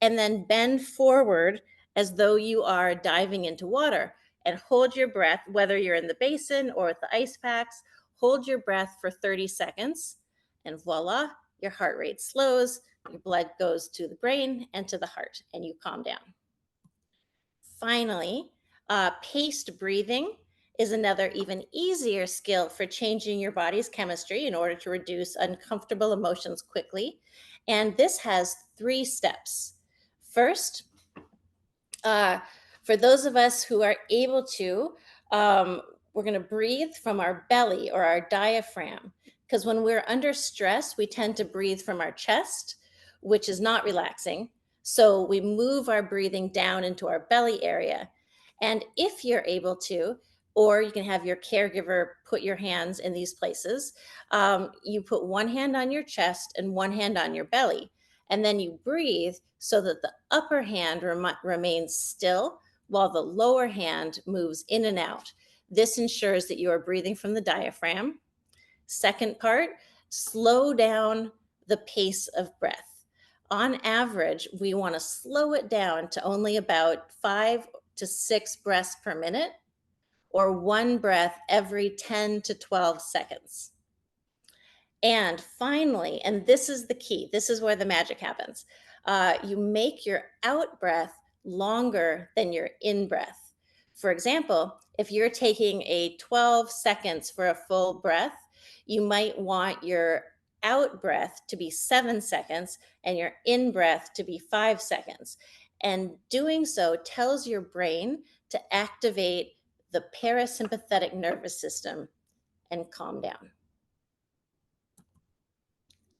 and then bend forward as though you are diving into water, and hold your breath, whether you're in the basin or with the ice packs. Hold your breath for 30 seconds, and voila, your heart rate slows, your blood goes to the brain and to the heart, and you calm down. Finally, paced breathing is another even easier skill for changing your body's chemistry in order to reduce uncomfortable emotions quickly. And this has 3 steps. First, uh, for those of us who are able to, we're going to breathe from our belly or our diaphragm. Because when we're under stress, we tend to breathe from our chest, which is not relaxing. So we move our breathing down into our belly area. And if you're able to, or you can have your caregiver put your hands in these places, you put one hand on your chest and one hand on your belly. And then you breathe so that the upper hand remains still while the lower hand moves in and out. This ensures that you are breathing from the diaphragm. Second part, slow down the pace of breath. On average, we want to slow it down to only about 5 to 6 breaths per minute, or one breath every 10 to 12 seconds. And finally, and this is the key, this is where the magic happens. You make your out breath longer than your in breath. For example, if you're taking a 12 seconds for a full breath, you might want your out breath to be 7 seconds and your in breath to be 5 seconds. And doing so tells your brain to activate the parasympathetic nervous system and calm down.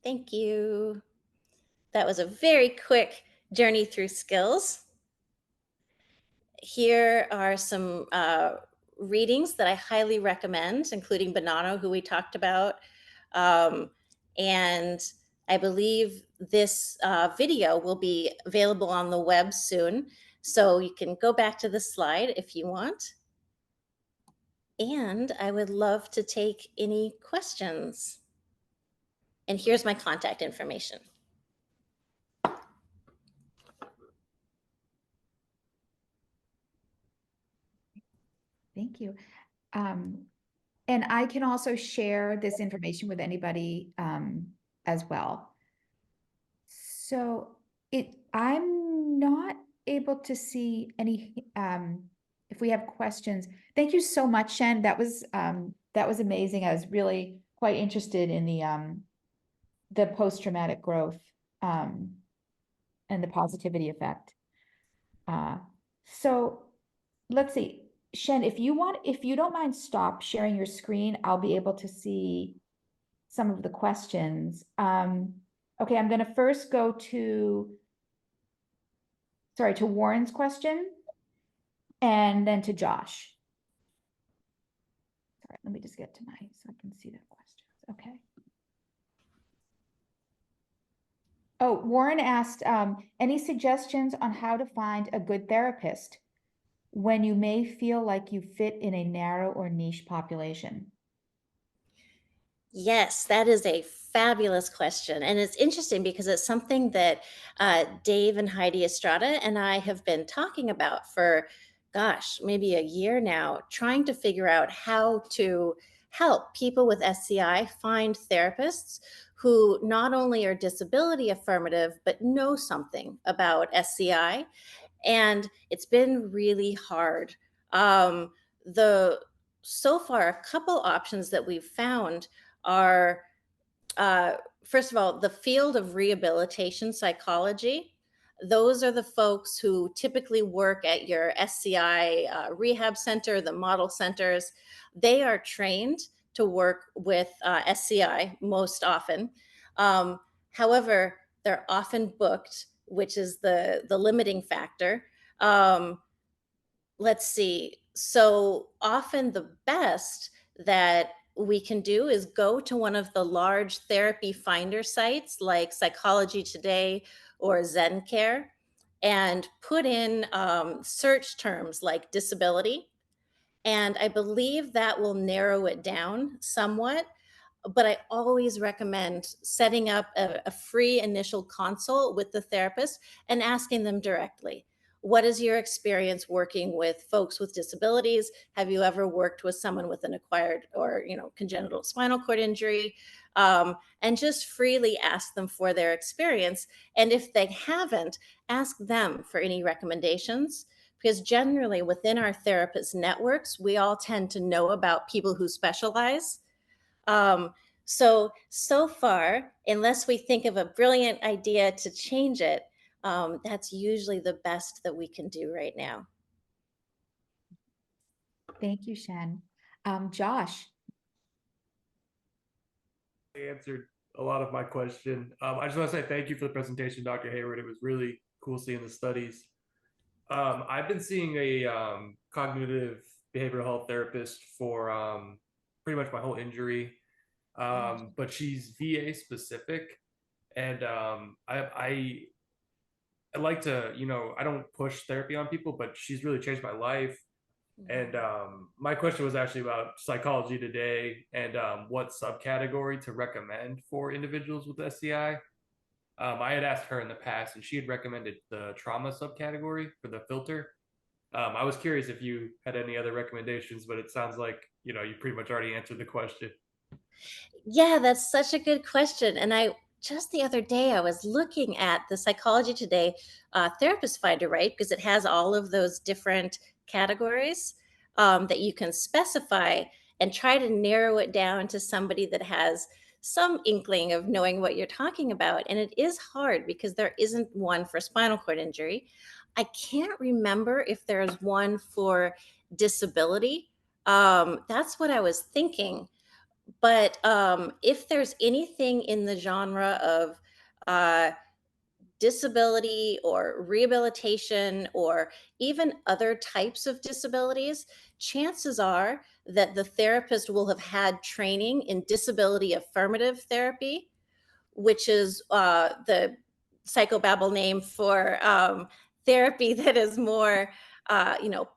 Thank you. That was a very quick journey through skills. Here are some readings that I highly recommend, including Bonanno, who we talked about. And I believe this video will be available on the web soon. So you can go back to the slide if you want. And I would love to take any questions. And here's my contact information. Thank you. And I can also share this information with anybody as well. So I'm not able to see any if we have questions. Thank you so much, Shen. That was amazing. I was really quite interested in the post-traumatic growth and the positivity effect. So let's see. Shen, if you don't mind, stop sharing your screen. I'll be able to see some of the questions. Okay, I'm gonna first go to Warren's question and then to Josh. Sorry, let me just get to so I can see the questions. Okay. Oh, Warren asked, any suggestions on how to find a good therapist when you may feel like you fit in a narrow or niche population? Yes, that is a fabulous question. And it's interesting because it's something that Dave and Heidi Estrada and I have been talking about for, gosh, maybe a year now, trying to figure out how to help people with SCI find therapists who not only are disability affirmative, but know something about SCI. And it's been really hard. The so far, a couple options that we've found are first of all, the field of rehabilitation psychology. Those are the folks who typically work at your SCI rehab center, the model centers. They are trained to work with SCI most often. However, they're often booked, which is the limiting factor. Let's see. So often the best that we can do is go to one of the large therapy finder sites like Psychology Today or ZenCare and put in search terms like disability. And I believe that will narrow it down somewhat. But I always recommend setting up a free initial consult with the therapist and asking them directly, what is your experience working with folks with disabilities? Have you ever worked with someone with an acquired or congenital spinal cord injury? And just freely ask them for their experience. And if they haven't, ask them for any recommendations. Because generally within our therapist networks, we all tend to know about people who specialize. So far, unless we think of a brilliant idea to change it, that's usually the best that we can do right now. Thank you, Shen. Josh. Answered a lot of my question. I just want to say thank you for the presentation, Dr. Hayward. It was really cool seeing the studies. I've been seeing a cognitive behavioral health therapist for pretty much my whole injury, but she's VA specific, and I like to, I don't push therapy on people, but she's really changed my life. And my question was actually about psychology today and what subcategory to recommend for individuals with SCI. I had asked her in the past, and she had recommended the trauma subcategory for the filter. I was curious if you had any other recommendations, but it sounds like you pretty much already answered the question. Yeah, that's such a good question. And I just the other day I was looking at the Psychology Today Therapist Finder, right? Because it has all of those different categories that you can specify and try to narrow it down to somebody that has some inkling of knowing what you're talking about. And it is hard because there isn't one for spinal cord injury. I can't remember if there's one for disability. That's what I was thinking, but if there's anything in the genre of uh, disability or rehabilitation or even other types of disabilities, chances are that the therapist will have had training in disability affirmative therapy, which is the psychobabble name for therapy that is more,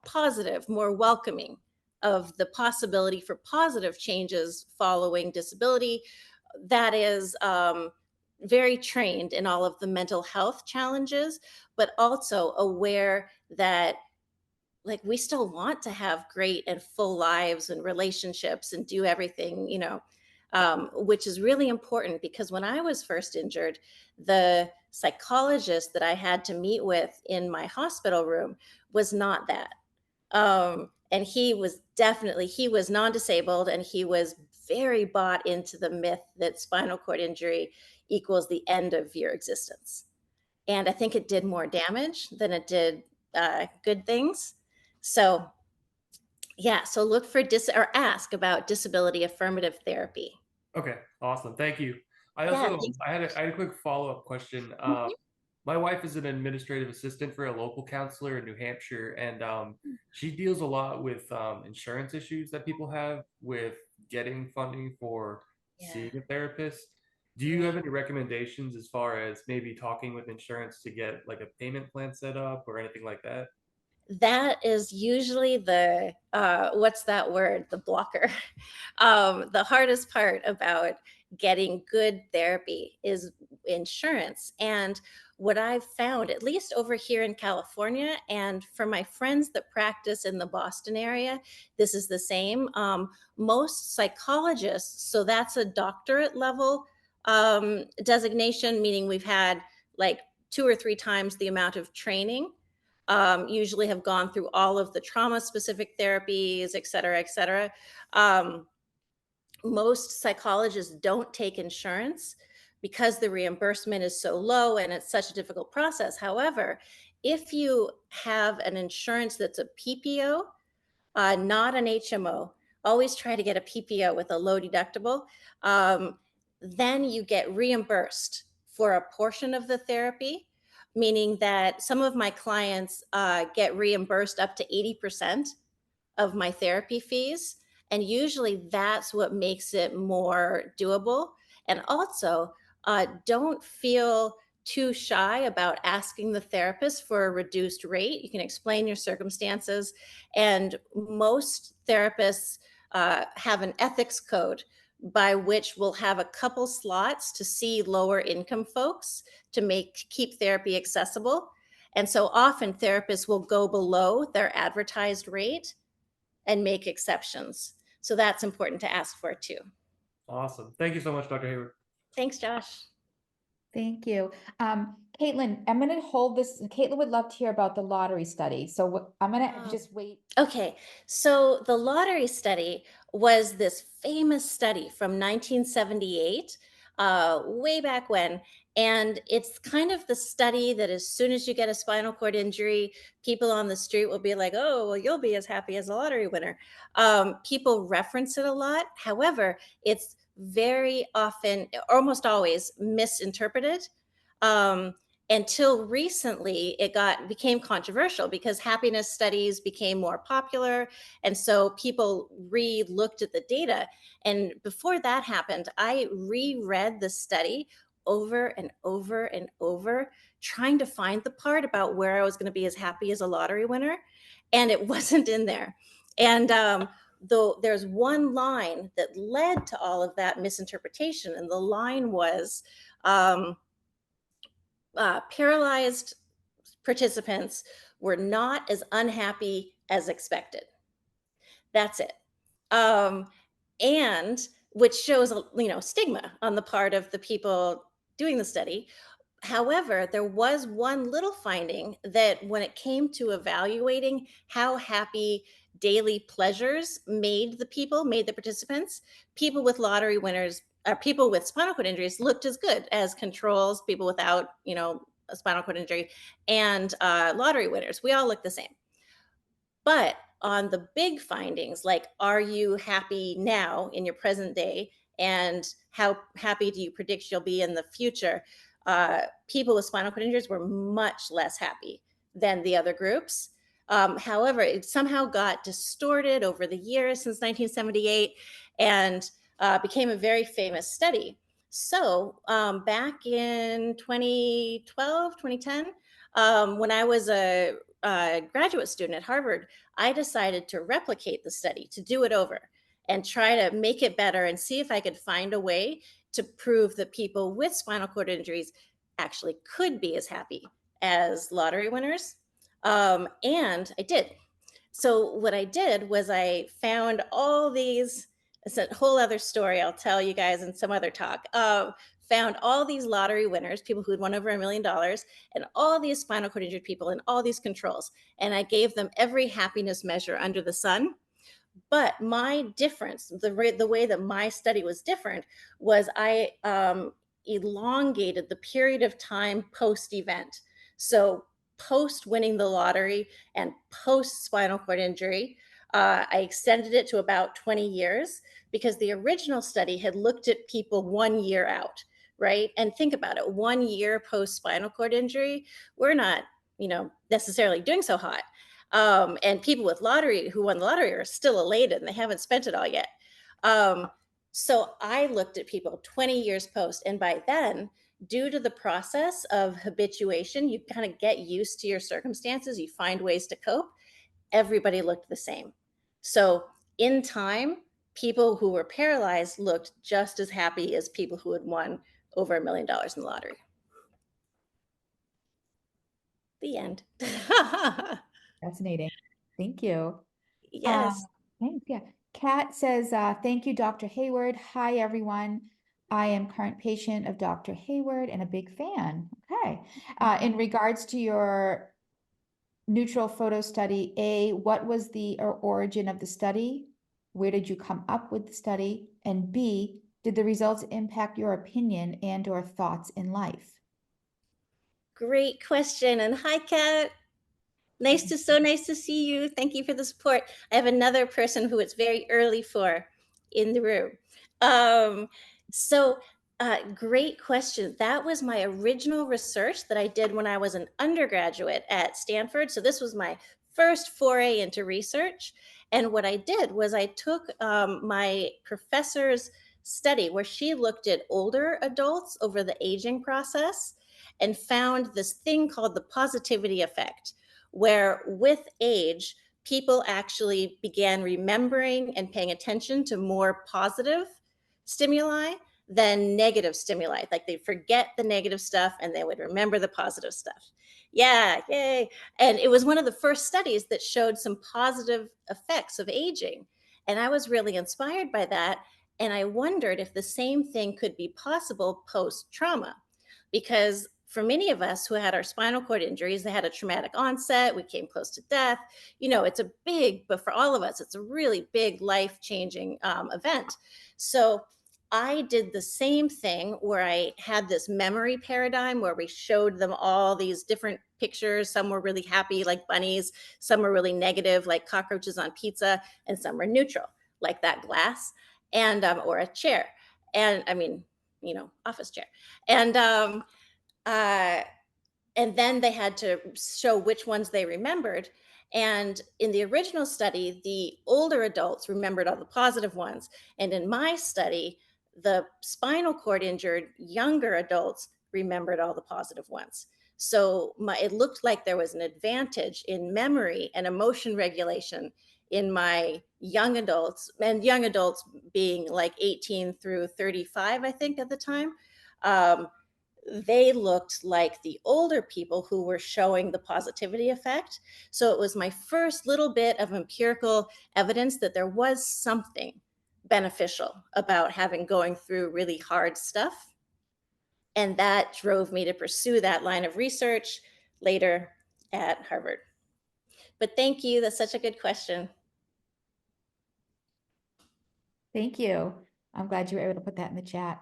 positive, more welcoming of the possibility for positive changes following disability. That is very trained in all of the mental health challenges, but also aware that like we still want to have great and full lives and relationships and do everything, which is really important because when I was first injured, the psychologist that I had to meet with in my hospital room was not that. And he was non-disabled, and he was very bought into the myth that spinal cord injury equals the end of your existence. And I think it did more damage than it did good things. So yeah, so look for or ask about disability affirmative therapy. Okay, awesome. Thank you. I Yeah, also thanks. I had a quick follow-up question. Mhm. My wife is an administrative assistant for a local counselor in New Hampshire, and she deals a lot with insurance issues that people have with getting funding for Yeah, seeing a therapist. Do you have right. any recommendations as far as maybe talking with insurance to get like a payment plan set up or anything like that? That is usually the what's that word? The blocker. The hardest part about getting good therapy is insurance. And what I've found, at least over here in California, and for my friends that practice in the Boston area, this is the same. Most psychologists, so that's a doctorate level designation, meaning we've had like two or three times the amount of training, usually have gone through all of the trauma specific therapies, et cetera, et cetera. Um, Most psychologists don't take insurance because the reimbursement is so low and it's such a difficult process. However, if you have an insurance that's a PPO, not an HMO, always try to get a PPO with a low deductible. Um, then you get reimbursed for a portion of the therapy, meaning that some of my clients get reimbursed up to 80% of my therapy fees. And usually that's what makes it more doable. And also, don't feel too shy about asking the therapist for a reduced rate. You can explain your circumstances. And most therapists have an ethics code by which we'll have a couple slots to see lower income folks to keep therapy accessible. And so often therapists will go below their advertised rate and make exceptions. So that's important to ask for too. Awesome. Thank you so much, Dr. Hayward. Thanks, Josh. Thank you. Caitlin, I'm going to hold this. Caitlin would love to hear about the lottery study. So I'm going to just wait. Okay, so the lottery study was this famous study from 1978, way back when. And it's kind of the study that as soon as you get a spinal cord injury, people on the street will be like, oh, well, you'll be as happy as a lottery winner. People reference it a lot. However, it's very often, almost always, misinterpreted. Um, until recently became controversial because happiness studies became more popular, and so people re-looked at the data. And before that happened, I reread the study over and over and over, trying to find the part about where I was going to be as happy as a lottery winner. and it wasn't in there. And though there's one line that led to all of that misinterpretation, and the line was paralyzed participants were not as unhappy as expected. That's it. Um, and which shows, stigma on the part of the people doing the study. However, there was one little finding that when it came to evaluating how happy daily pleasures made the participants, people with lottery winners, people with spinal cord injuries looked as good as controls, people without, a spinal cord injury, and lottery winners. We all look the same. But on the big findings, like, are you happy now in your present day? And how happy do you predict you'll be in the future? People with spinal cord injuries were much less happy than the other groups. However, it somehow got distorted over the years since 1978 and became a very famous study. So back in 2012, 2010, when I was a graduate student at Harvard, I decided to replicate the study, to do it over and try to make it better and see if I could find a way to prove that people with spinal cord injuries actually could be as happy as lottery winners. And I did. So what I did was I found all these, it's a whole other story I'll tell you guys in some other talk. Found all these lottery winners, people who had won over $1 million, and all these spinal cord injured people and all these controls. And I gave them every happiness measure under the sun. But my difference, the way that my study was different, was I elongated the period of time post-event. So post winning the lottery and post spinal cord injury, I extended it to about 20 years because the original study had looked at people 1 year out, right? And think about it, 1 year post spinal cord injury, we're not, necessarily doing so hot. And people with lottery who won the lottery are still elated and they haven't spent it all yet. So I looked at people 20 years post, and by then, due to the process of habituation, you kind of get used to your circumstances, you find ways to cope. Everybody looked the same. So in time, people who were paralyzed looked just as happy as people who had won over $1 million in the lottery. The end. Fascinating. Thank you. Yes. Thanks. Yeah. Kat says, thank you, Dr. Hayward. Hi, everyone. I am current patient of Dr. Hayward and a big fan. Okay. In regards to your neutral photo study, what was the origin of the study? Where did you come up with the study? And B, did the results impact your opinion and or thoughts in life? Great question. And hi, Kat. So nice to see you. Thank you for the support. I have another person who it's very early for in the room. Great question. That was my original research that I did when I was an undergraduate at Stanford. So this was my first foray into research. And what I did was I took my professor's study where she looked at older adults over the aging process and found this thing called the positivity effect, where with age, people actually began remembering and paying attention to more positive stimuli than negative stimuli. Like they'd forget the negative stuff and they would remember the positive stuff. Yeah, yay. And it was one of the first studies that showed some positive effects of aging. And I was really inspired by that. And I wondered if the same thing could be possible post-trauma. Because for many of us who had our spinal cord injuries, they had a traumatic onset, we came close to death. It's a big, but for all of us, it's a really big life-changing event. So I did the same thing where I had this memory paradigm where we showed them all these different pictures. Some were really happy, like bunnies. Some were really negative, like cockroaches on pizza. And some were neutral, like that glass and or a chair. And I mean, office chair. And then they had to show which ones they remembered. And in the original study, the older adults remembered all the positive ones. And in my study, the spinal cord injured younger adults remembered all the positive ones. So it looked like there was an advantage in memory and emotion regulation in my young adults, and young adults being like 18 through 35, I think at the time. Um, they looked like the older people who were showing the positivity effect. So it was my first little bit of empirical evidence that there was something beneficial about having going through really hard stuff. And that drove me to pursue that line of research later at Harvard. But thank you. That's such a good question. Thank you. I'm glad you were able to put that in the chat.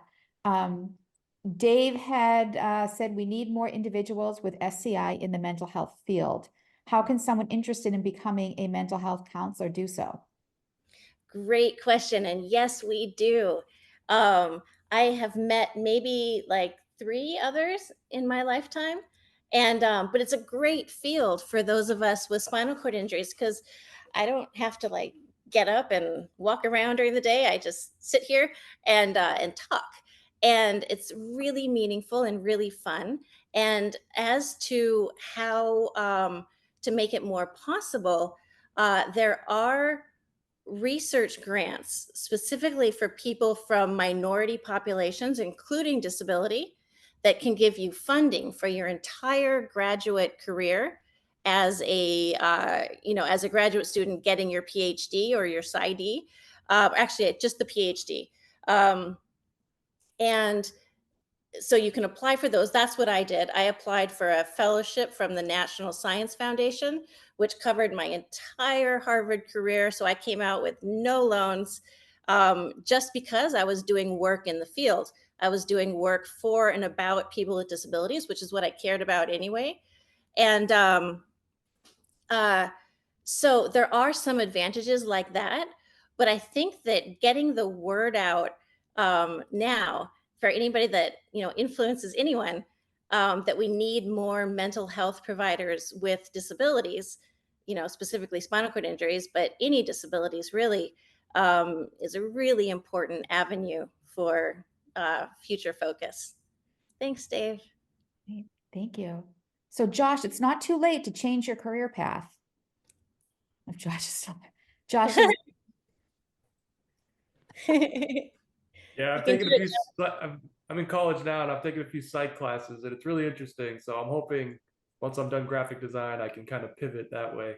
Dave had said we need more individuals with SCI in the mental health field. How can someone interested in becoming a mental health counselor do so? Great question. And yes, we do. I have met maybe like 3 others in my lifetime. And, but it's a great field for those of us with spinal cord injuries because I don't have to like get up and walk around during the day. I just sit here and talk. And it's really meaningful and really fun. And as to how to make it more possible, there are research grants specifically for people from minority populations, including disability, that can give you funding for your entire graduate career as a as a graduate student getting your PhD or your PsyD, actually just the PhD, and so you can apply for those. That's what I did. I applied for a fellowship from the National Science Foundation, which covered my entire Harvard career. So I came out with no loans, just because I was doing work in the field. I was doing work for and about people with disabilities, which is what I cared about anyway. And uh, so there are some advantages like that, but I think that getting the word out now for anybody that influences anyone, that we need more mental health providers with disabilities, specifically spinal cord injuries, but any disabilities really, is a really important avenue for future focus. Thanks, Dave. Great. Thank you. So Josh, it's not too late to change your career path. If Josh is still there. Josh is Yeah, You I'm can taking do a it. few. I'm in college now, and I'm taking a few psych classes, and it's really interesting. So I'm hoping once I'm done graphic design, I can kind of pivot that way.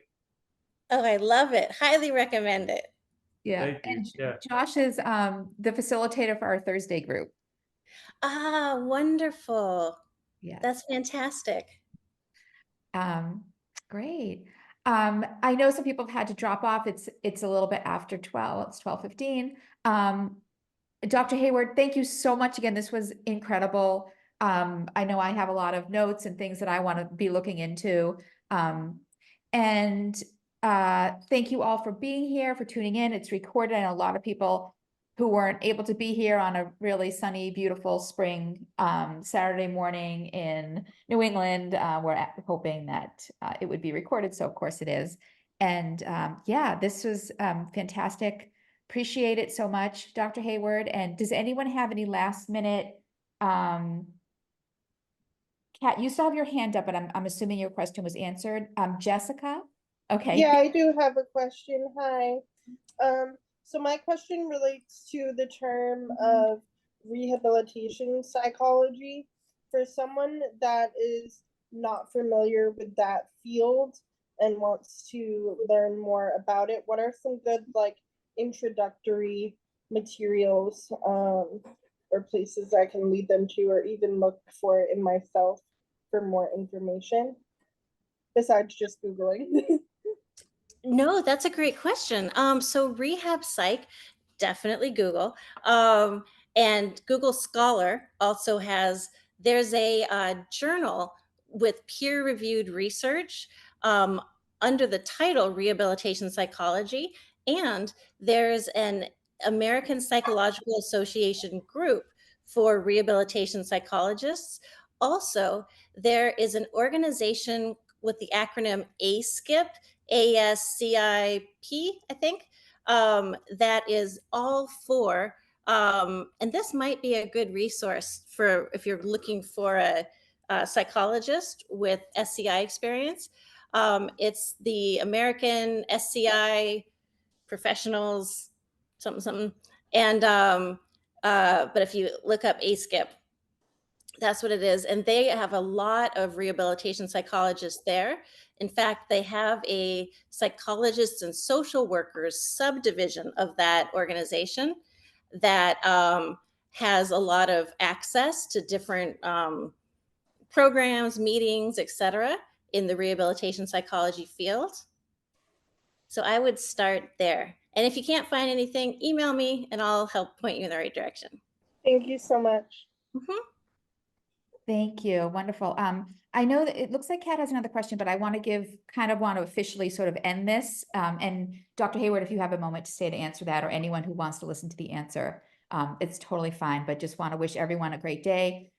Oh, I love it. Highly recommend it. yeah. Thank you. And Yeah. Josh is the facilitator for our Thursday group. Ah, wonderful. Yes. That's fantastic. Um, great. I know some people have had to drop off. It's a little bit after 12. It's 12:15. Dr. Hayward, thank you so much again. This was incredible. I know I have a lot of notes and things that I want to be looking into. And thank you all for being here, for tuning in. It's recorded, and a lot of people who weren't able to be here on a really sunny, beautiful spring Saturday morning in New England. We're hoping that it would be recorded. So of course it is. And yeah, this was fantastic. Appreciate it so much, Dr. Hayward. And does anyone have any last minute? Kat, you still have your hand up, but I'm assuming your question was answered. Jessica? Okay. Yeah, I do have a question. Hi. So my question relates to the term of rehabilitation psychology. For someone that is not familiar with that field and wants to learn more about it, what are some good introductory materials or places I can lead them to, or even look for in myself for more information besides just Googling? No, that's a great question. So rehab psych, definitely Google. And Google Scholar also there's a journal with peer-reviewed research under the title Rehabilitation Psychology. And there's an American Psychological Association group for rehabilitation psychologists. Also, there is an organization with the acronym ASCIP, ASCIP, I think, that is all for, and this might be a good resource for if you're looking for psychologist with SCI experience. It's the American SCI professionals, something. And, but if you look up ASCIP, that's what it is. And they have a lot of rehabilitation psychologists there. In fact, they have a psychologists and social workers subdivision of that organization that has a lot of access to different programs, meetings, etc., in the rehabilitation psychology field. So I would start there. And if you can't find anything, email me and I'll help point you in the right direction. Thank you so much. Mm-hmm. Thank you. Wonderful. I know that it looks like Kat has another question, but I want to officially sort of end this. And Dr. Hayward, if you have a moment to stay to answer that, or anyone who wants to listen to the answer, it's totally fine, but just want to wish everyone a great day.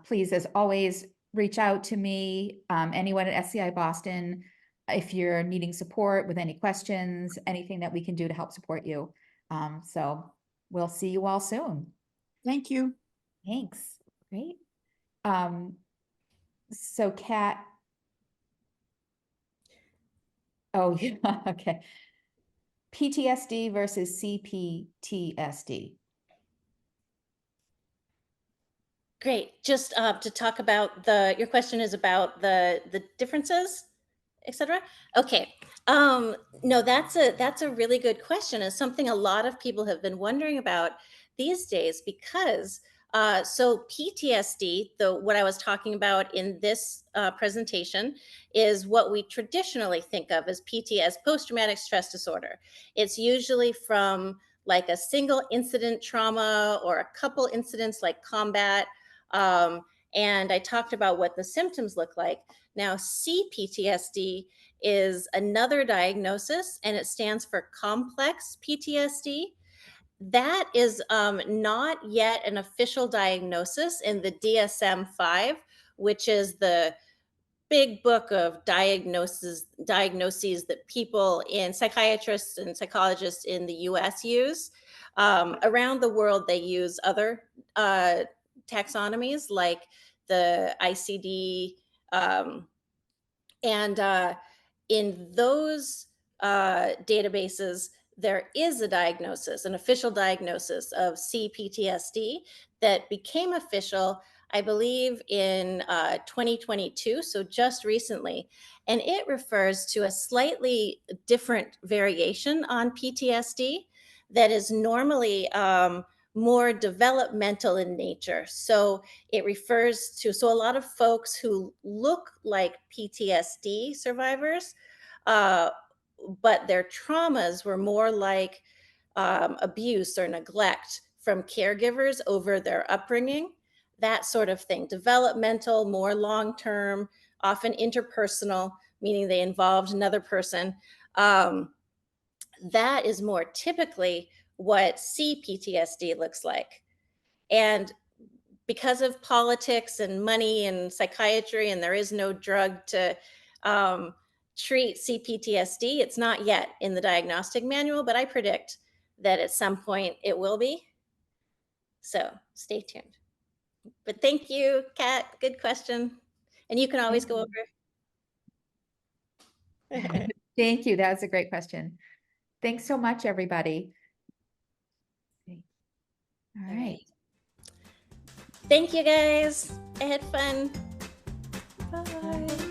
Please, as always, reach out to me, anyone at SCI Boston, if you're needing support with any questions, anything that we can do to help support you. So we'll see you all soon. Thank you. Thanks. Great. So Kat. Oh, yeah, okay. PTSD versus CPTSD. Great. Just to talk about your question is about the differences, etc. Okay. No, that's a really good question. It's something a lot of people have been wondering about these days because so PTSD, what I was talking about in this presentation, is what we traditionally think of as PTS, post-traumatic stress disorder. It's usually from like a single incident trauma or a couple incidents like combat. And I talked about what the symptoms look like. Now, CPTSD is another diagnosis, and it stands for complex PTSD. That is not yet an official diagnosis in the DSM-5, which is the big book of diagnoses that people psychiatrists and psychologists in the US use. Around the world, they use other taxonomies like the ICD, and in those databases, there is a diagnosis, an official diagnosis of CPTSD that became official, I believe, in 2022, so just recently. And it refers to a slightly different variation on PTSD that is normally more developmental in nature. So it refers to, so a lot of folks who look like PTSD survivors, but their traumas were more like abuse or neglect from caregivers over their upbringing, that sort of thing. Developmental, more long-term, often interpersonal, meaning they involved another person. That is more typically what CPTSD looks like. And because of politics and money and psychiatry, and there is no drug to treat CPTSD, it's not yet in the diagnostic manual, but I predict that at some point it will be. So stay tuned. But thank you, Kat. Good question. And you can always go over. Thank you. That was a great question. Thanks so much, everybody. All right. Thank you, guys. I had fun. Bye.